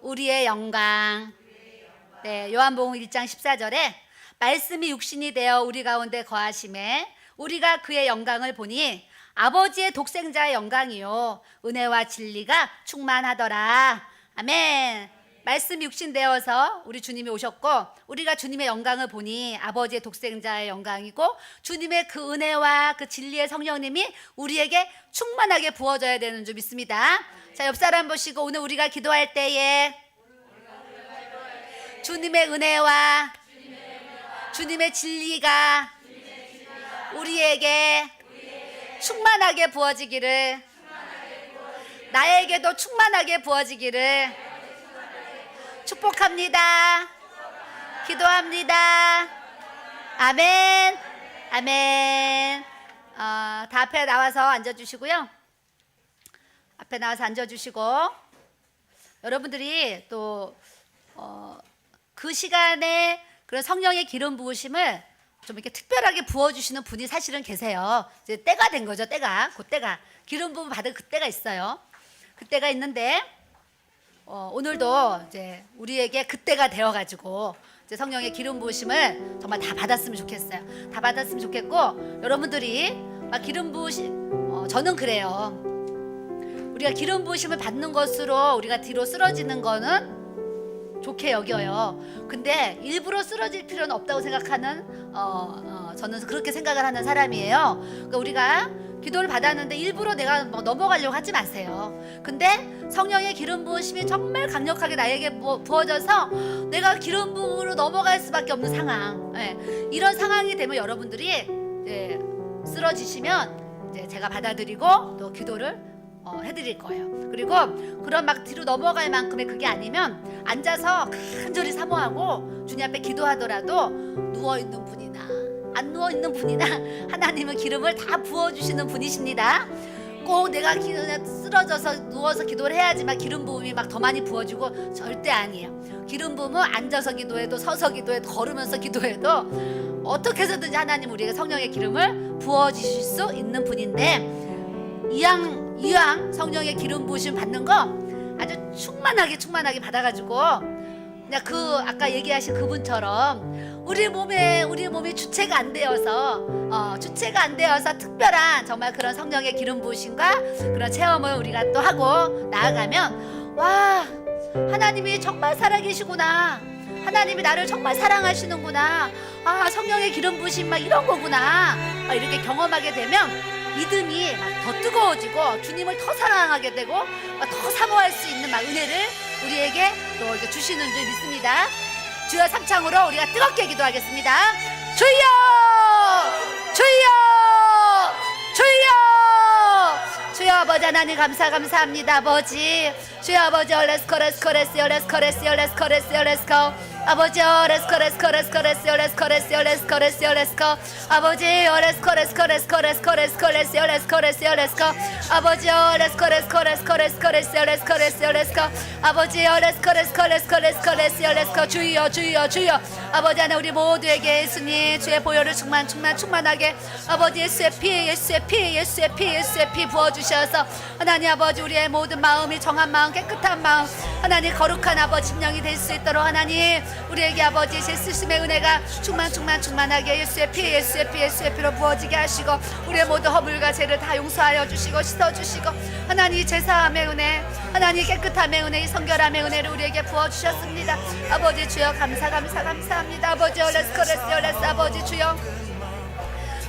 우리의 영광. 네, 요한복음 1장 14절에 말씀이 육신이 되어 우리 가운데 거하심에 우리가 그의 영광을 보니 아버지의 독생자의 영광이요 은혜와 진리가 충만하더라. 아멘. 말씀이 육신 되어서 우리 주님이 오셨고 우리가 주님의 영광을 보니 아버지의 독생자의 영광이고 주님의 그 은혜와 그 진리의 성령님이 우리에게 충만하게 부어져야 되는 줄 믿습니다. 자, 옆 사람 보시고 오늘 우리가 기도할 때에 주님의 은혜와 주님의 진리가 우리에게 충만하게 부어지기를, 나에게도 충만하게 부어지기를 축복합니다. 기도합니다. 아멘. 아멘. 다 앞에 나와서 앉아주시고요. 앞에 나와서 앉아주시고 여러분들이 또 그 시간에 그런 성령의 기름 부으심을 좀 이렇게 특별하게 부어주시는 분이 사실은 계세요. 이제 때가 된 거죠. 그때가 기름 부음 받을 그때가 있어요. 그때가 있는데 오늘도 이제 우리에게 그때가 되어가지고 이제 성령의 기름 부으심을 정말 다 받았으면 좋겠어요. 다 받았으면 좋겠고 여러분들이 기름 부으심 저는 그래요. 우리가 기름 부으심을 받는 것으로 우리가 뒤로 쓰러지는 거는 좋게 여겨요. 근데 일부러 쓰러질 필요는 없다고 생각하는 저는 그렇게 생각을 하는 사람이에요. 그러니까 우리가 기도를 받았는데 일부러 내가 넘어가려고 하지 마세요. 근데 성령의 기름 부으심이 정말 강력하게 나에게 부어져서 내가 기름 부음으로 넘어갈 수밖에 없는 상황, 이런 상황이 되면 여러분들이 이제 쓰러지시면 이제 제가 받아들이고 또 기도를 해드릴 거예요. 그리고 그런 막 뒤로 넘어갈 만큼의 그게 아니면 앉아서 간절히 사모하고 주님 앞에 기도하더라도 누워있는 분이나 안 누워있는 분이나 하나님은 기름을 다 부어주시는 분이십니다. 꼭 내가 쓰러져서 누워서 기도를 해야지만 기름 부음이 막 더 많이 부어지고 절대 아니에요. 기름 부음은 앉아서 기도해도 서서 기도해도 걸으면서 기도해도 어떻게 해서든지 하나님 우리에게 성령의 기름을 부어주실 수 있는 분인데 이왕 성령의 기름 부으심 받는 거 아주 충만하게 받아가지고 그냥 아까 얘기하신 그분처럼 우리 몸이 주체가 안 되어서 특별한 정말 그런 성령의 기름 부으심과 그런 체험을 우리가 또 하고 나아가면, 와, 하나님이 정말 살아계시구나, 하나님이 나를 정말 사랑하시는구나, 아, 성령의 기름 부으심 막 이런 거구나, 이렇게 경험하게 되면 믿음이 막 더 뜨거워지고 주님을 더 사랑하게 되고 막 더 사모할 수 있는 막 은혜를 우리에게 또 이렇게 주시는 줄 믿습니다. 주여 삼창으로 우리가 뜨겁게 기도하겠습니다. 주여, 주여, 주여, 주여. 아버지 하나님 감사합니다. 아버지, 주여 아버지, 렛츠고 렛츠고 렛츠고 렛츠고 렛츠고 렛츠고 렛츠고 아버지, 렛츠고 렛츠고 렛츠고 렛츠고 렛츠고 렛츠고 렛츠고 렛츠고 아버지, 렛츠고 렛츠고 렛츠고 렛츠고 렛츠고 렛츠고 렛츠고 렛츠고 렛츠고 아버지, 렛츠고 렛츠고 렛츠고 렛츠고 렛츠고 렛츠고 렛츠고 렛츠고 아버지, 렛츠고 렛츠고 렛츠고 렛츠고 렛츠고 렛츠고 주여, 주여, 주여. 아버지 하나님, 우리 모두에게 예수님 주의 보혈을 충만하게 아버지, 예수의 피 부어주셔서 하나님 아버지, 우리의 모든 마음이 정한 마음, 깨끗한 마음, 하나님 거룩한 아버지 심령이 될 수 있도록 하나님 우리에게 아버지 예수님의 은혜가 충만하게 예수의 피로 부어지게 하시고 우리의 모든 허물과 죄를 다 용서하여 주시고 씻어주시고 하나님 제사함의 은혜, 하나님 깨끗함의 은혜, 성결함의 은혜를 우리에게 부어주셨습니다. 아버지 주여 감사합니다. 아버지 렛츠고 아버지 주여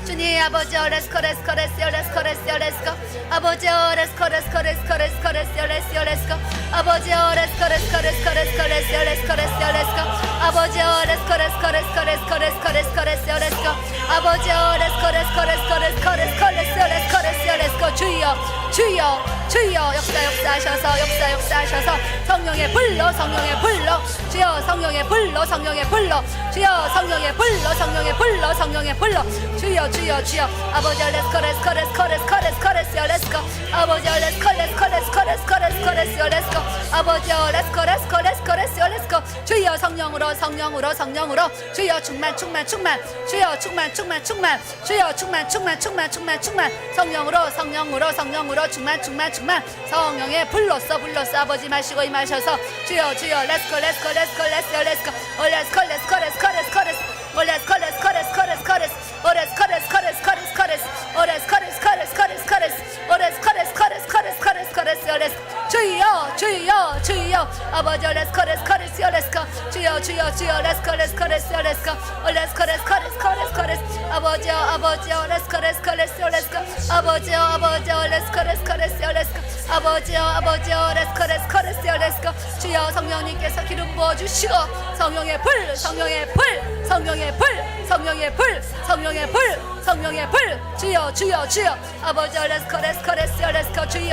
주님 아버지, 렛츠고 아버지, 렛츠고 아버지, 렛츠고 아버지, 렛츠고 아버지, 주여 역사하셔서 성령의 불로 주여, 성령의 불로 주여 아버지, 렛츠고 아버지, 렛츠고 주여 성령으로 주여 충만 주여 충만 성령으로 충만 성령의 불로써 아버지 마시고 임하셔서 주여 렛츠고 주여 아버지, 렛츠고 주여 렛츠고 아버지 주여 성령님께서 기름 부어 주시고 성령의 불 주여 아버지, 렛츠고 주여 주님 렛츠고 아버지, 렛츠고 아버지, 주여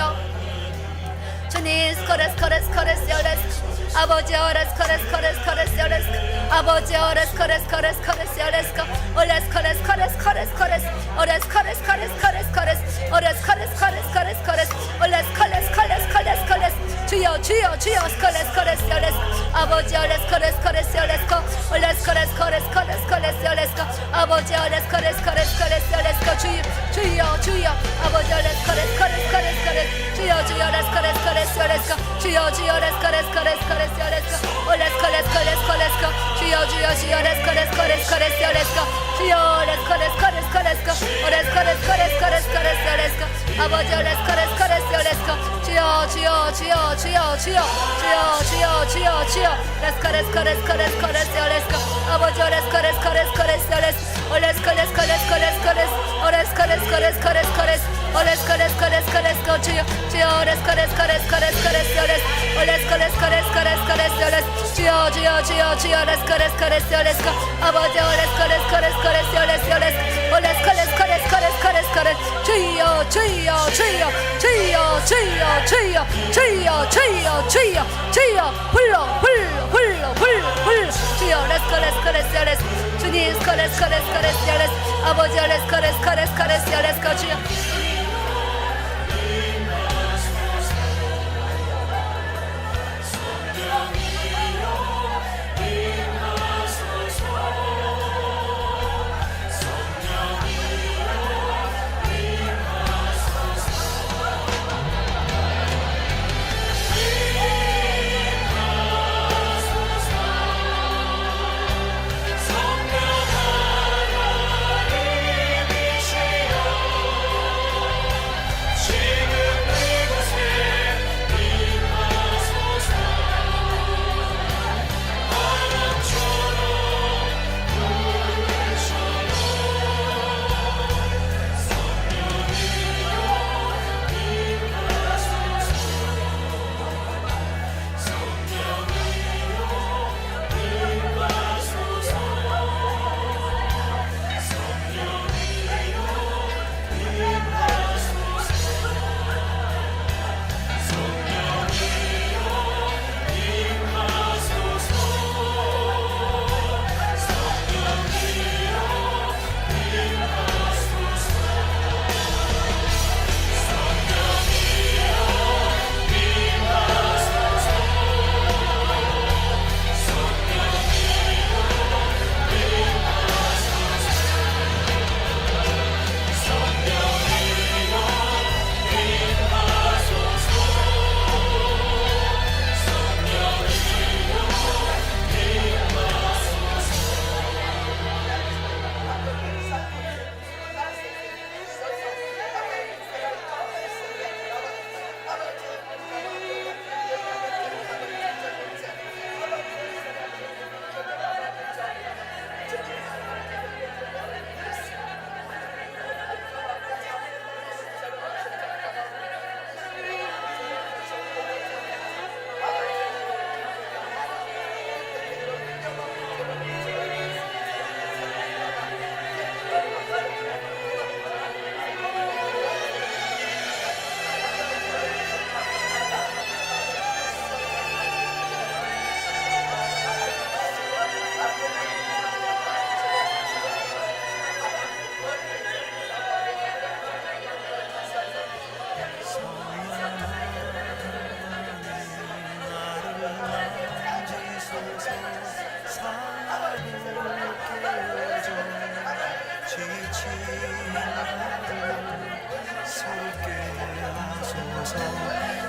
아버지, 주여 불로 주여 주님 아버지, 렛츠고 주여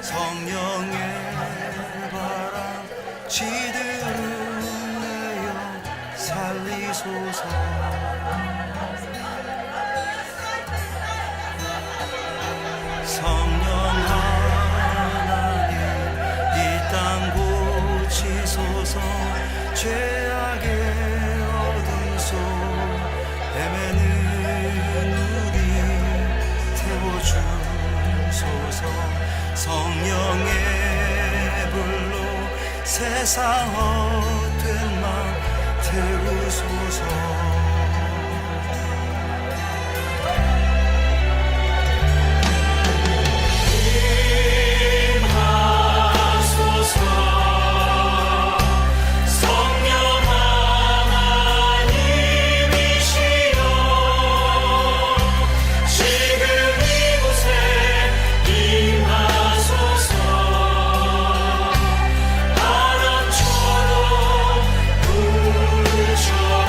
성령의 바람 지들은 내영 살리소서. 성령 하나님 이 땅 고치소서. 죄악의 어둠 속 헤매는 우리 태워주소서. 성령의 불로 세상 헛된 맘 태우소서. 바람처럼 물처럼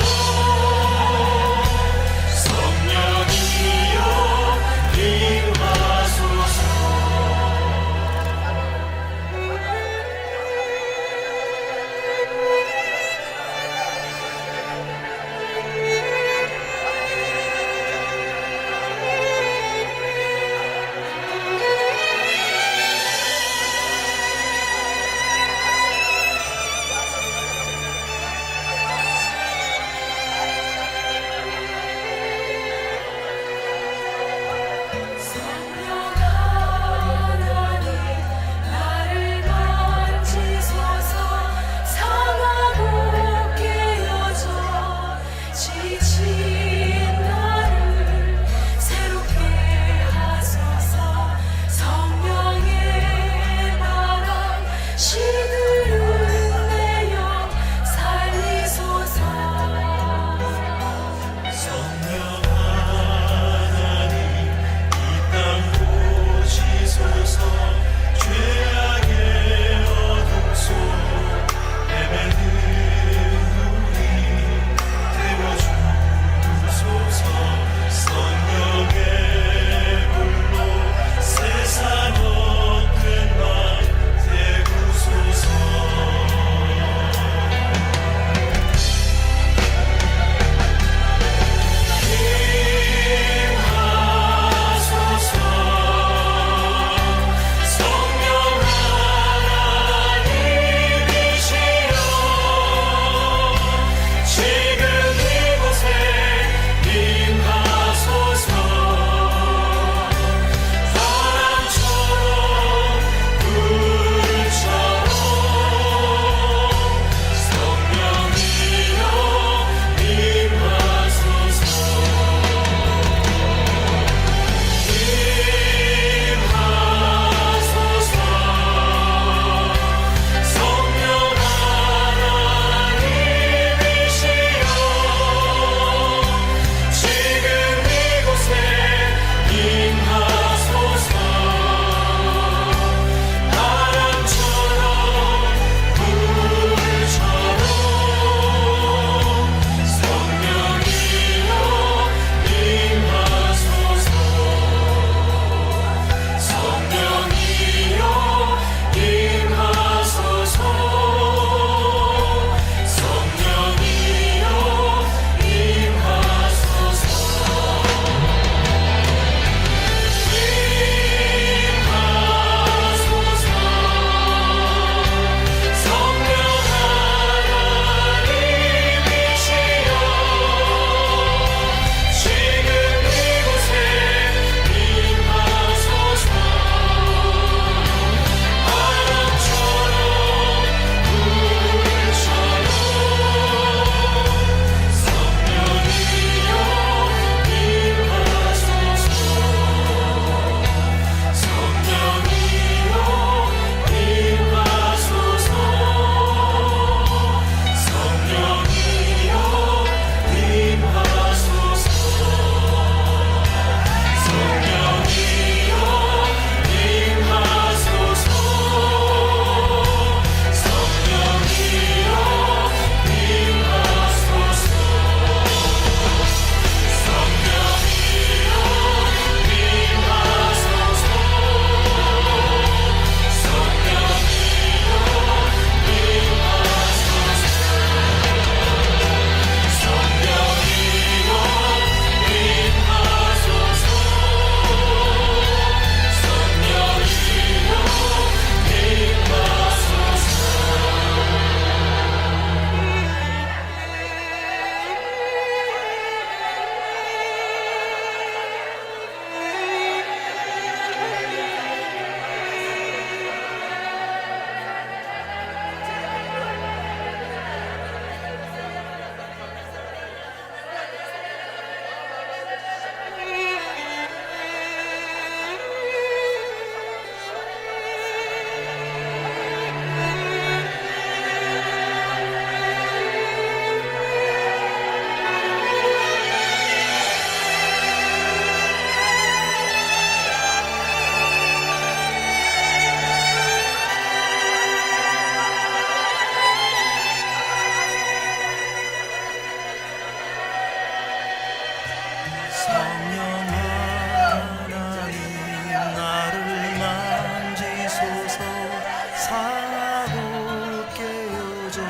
쓰러져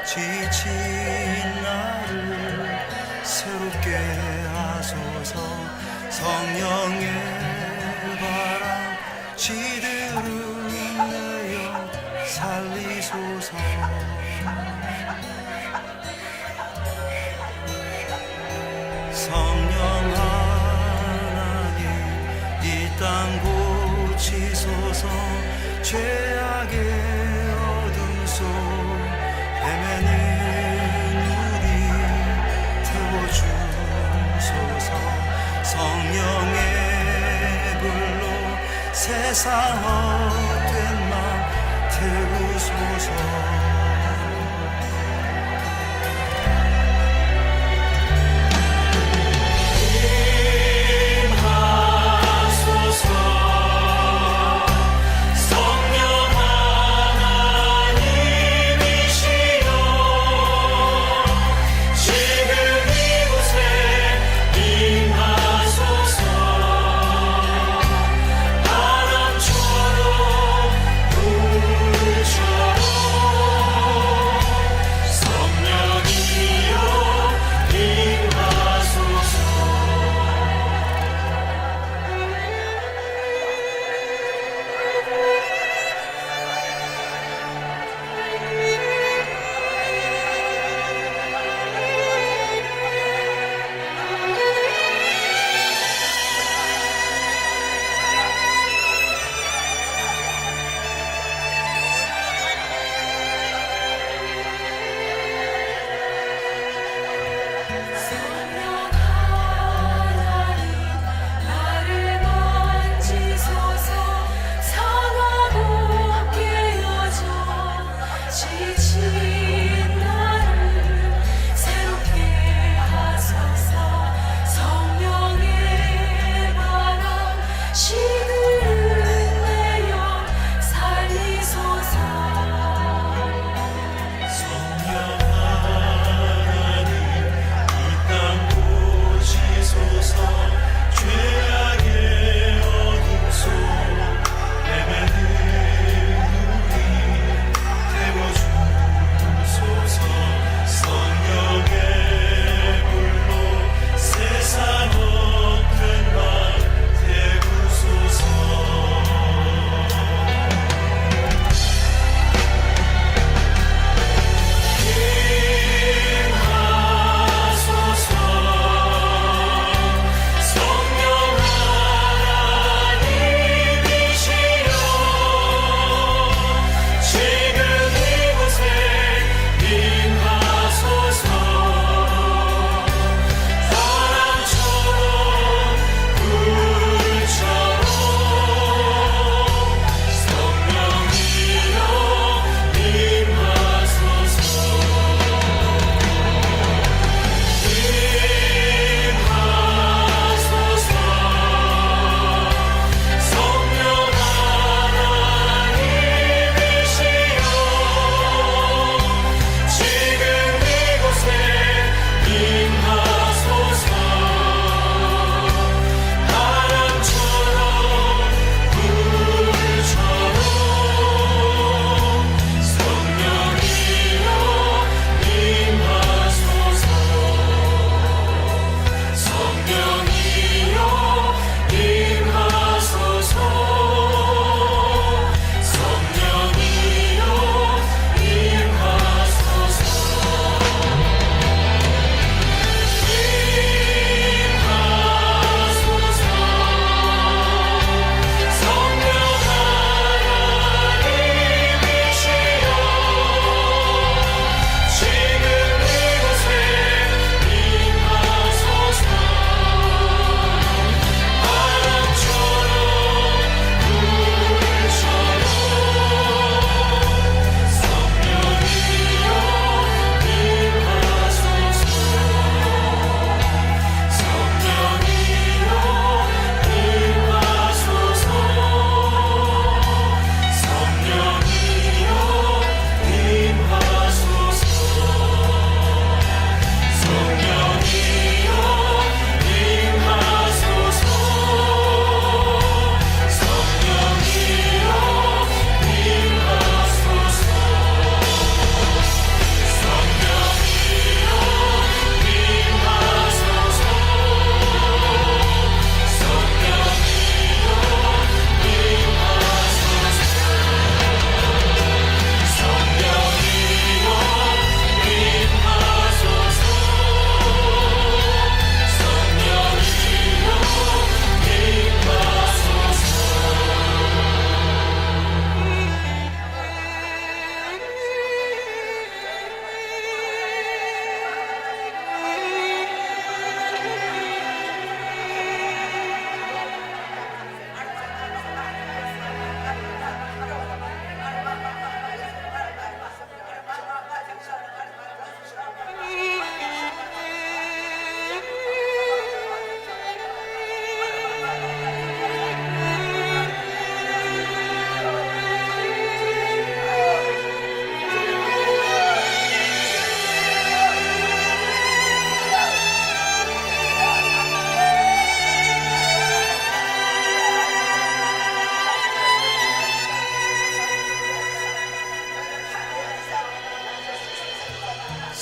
지친 나를 새롭게 하소서. 성령의 바람 시들은 내어 살리소서. 성령 하나님 이 땅 고치소서. 죄악의 어둠 속 헤매는 우리 태워주소서. 성령의 불로 세상 헛된 맘 태우소서. 바람처럼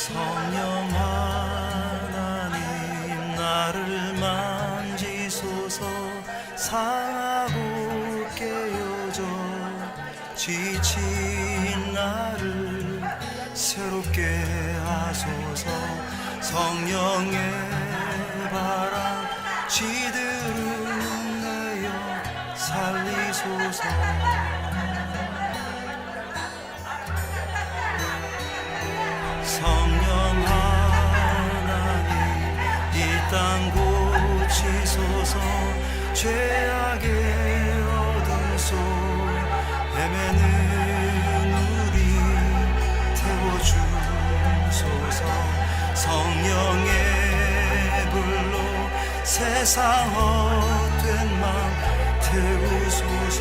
성령 하나님 나를 만지소서 상하고 깨어져 지친 나를 새롭게 하소서 성령의 바람 지들은 내어 살리소서 성령 하나님 이 땅 고치소서 죄악의 어둠 속 헤매는 우리 태워주소서 성령의 불로 세상 헛된 맘 태우소서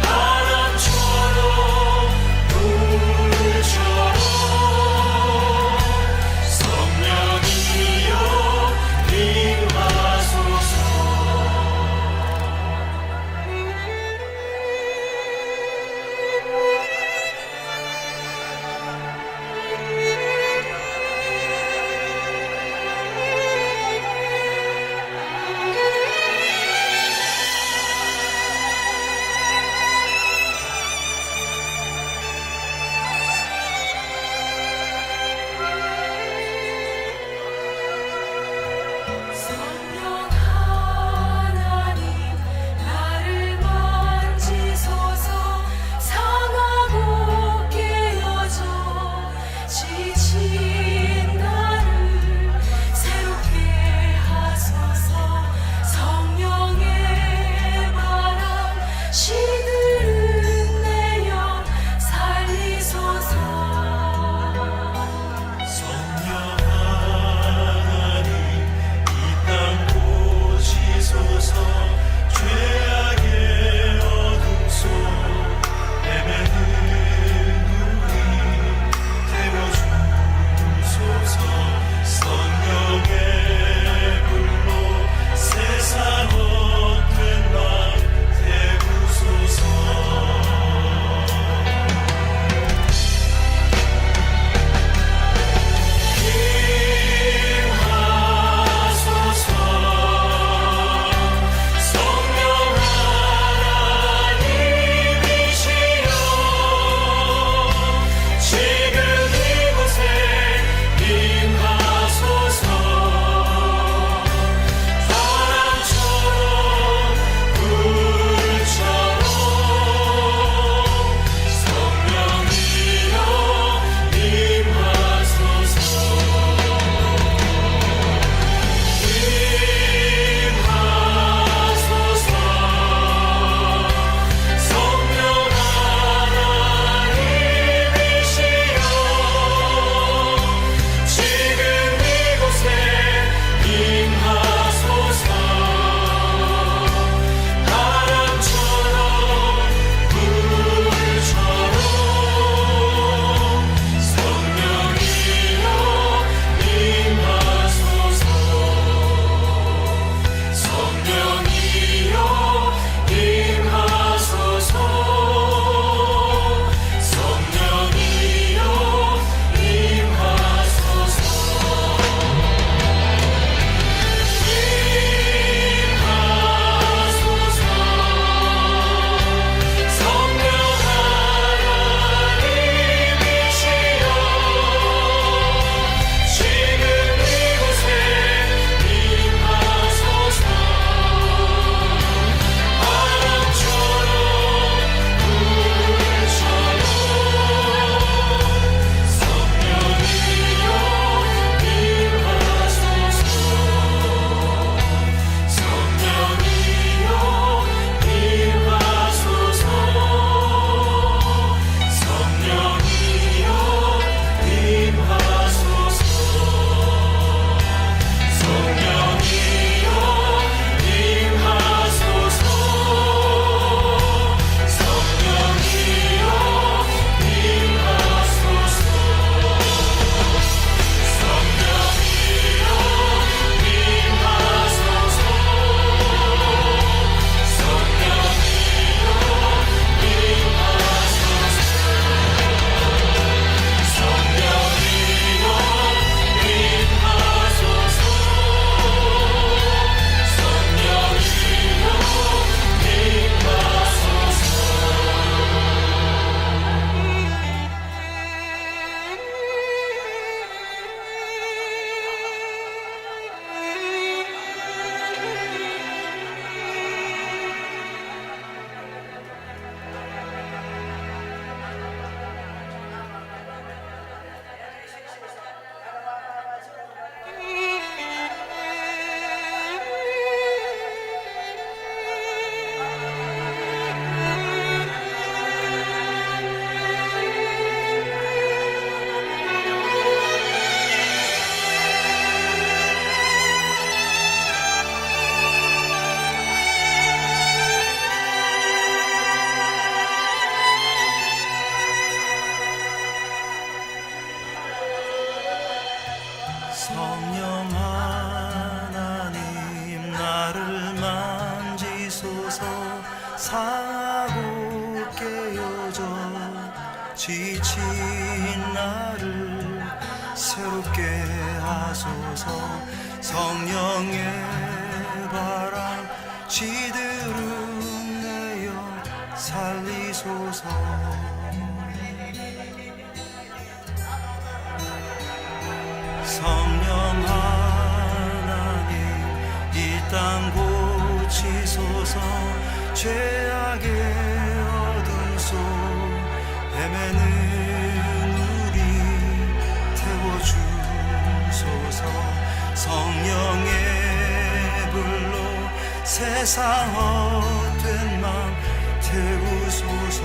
바람처럼 물처럼 죽게 하소서. 성령의 바람 지들은 내어 살리소서. 성령 하나님 이 땅 고치소서. 죄악의 어둠 속 헤매는 우리 태워주소서. 성령의 불로 세상 헛된 맘 태우소서.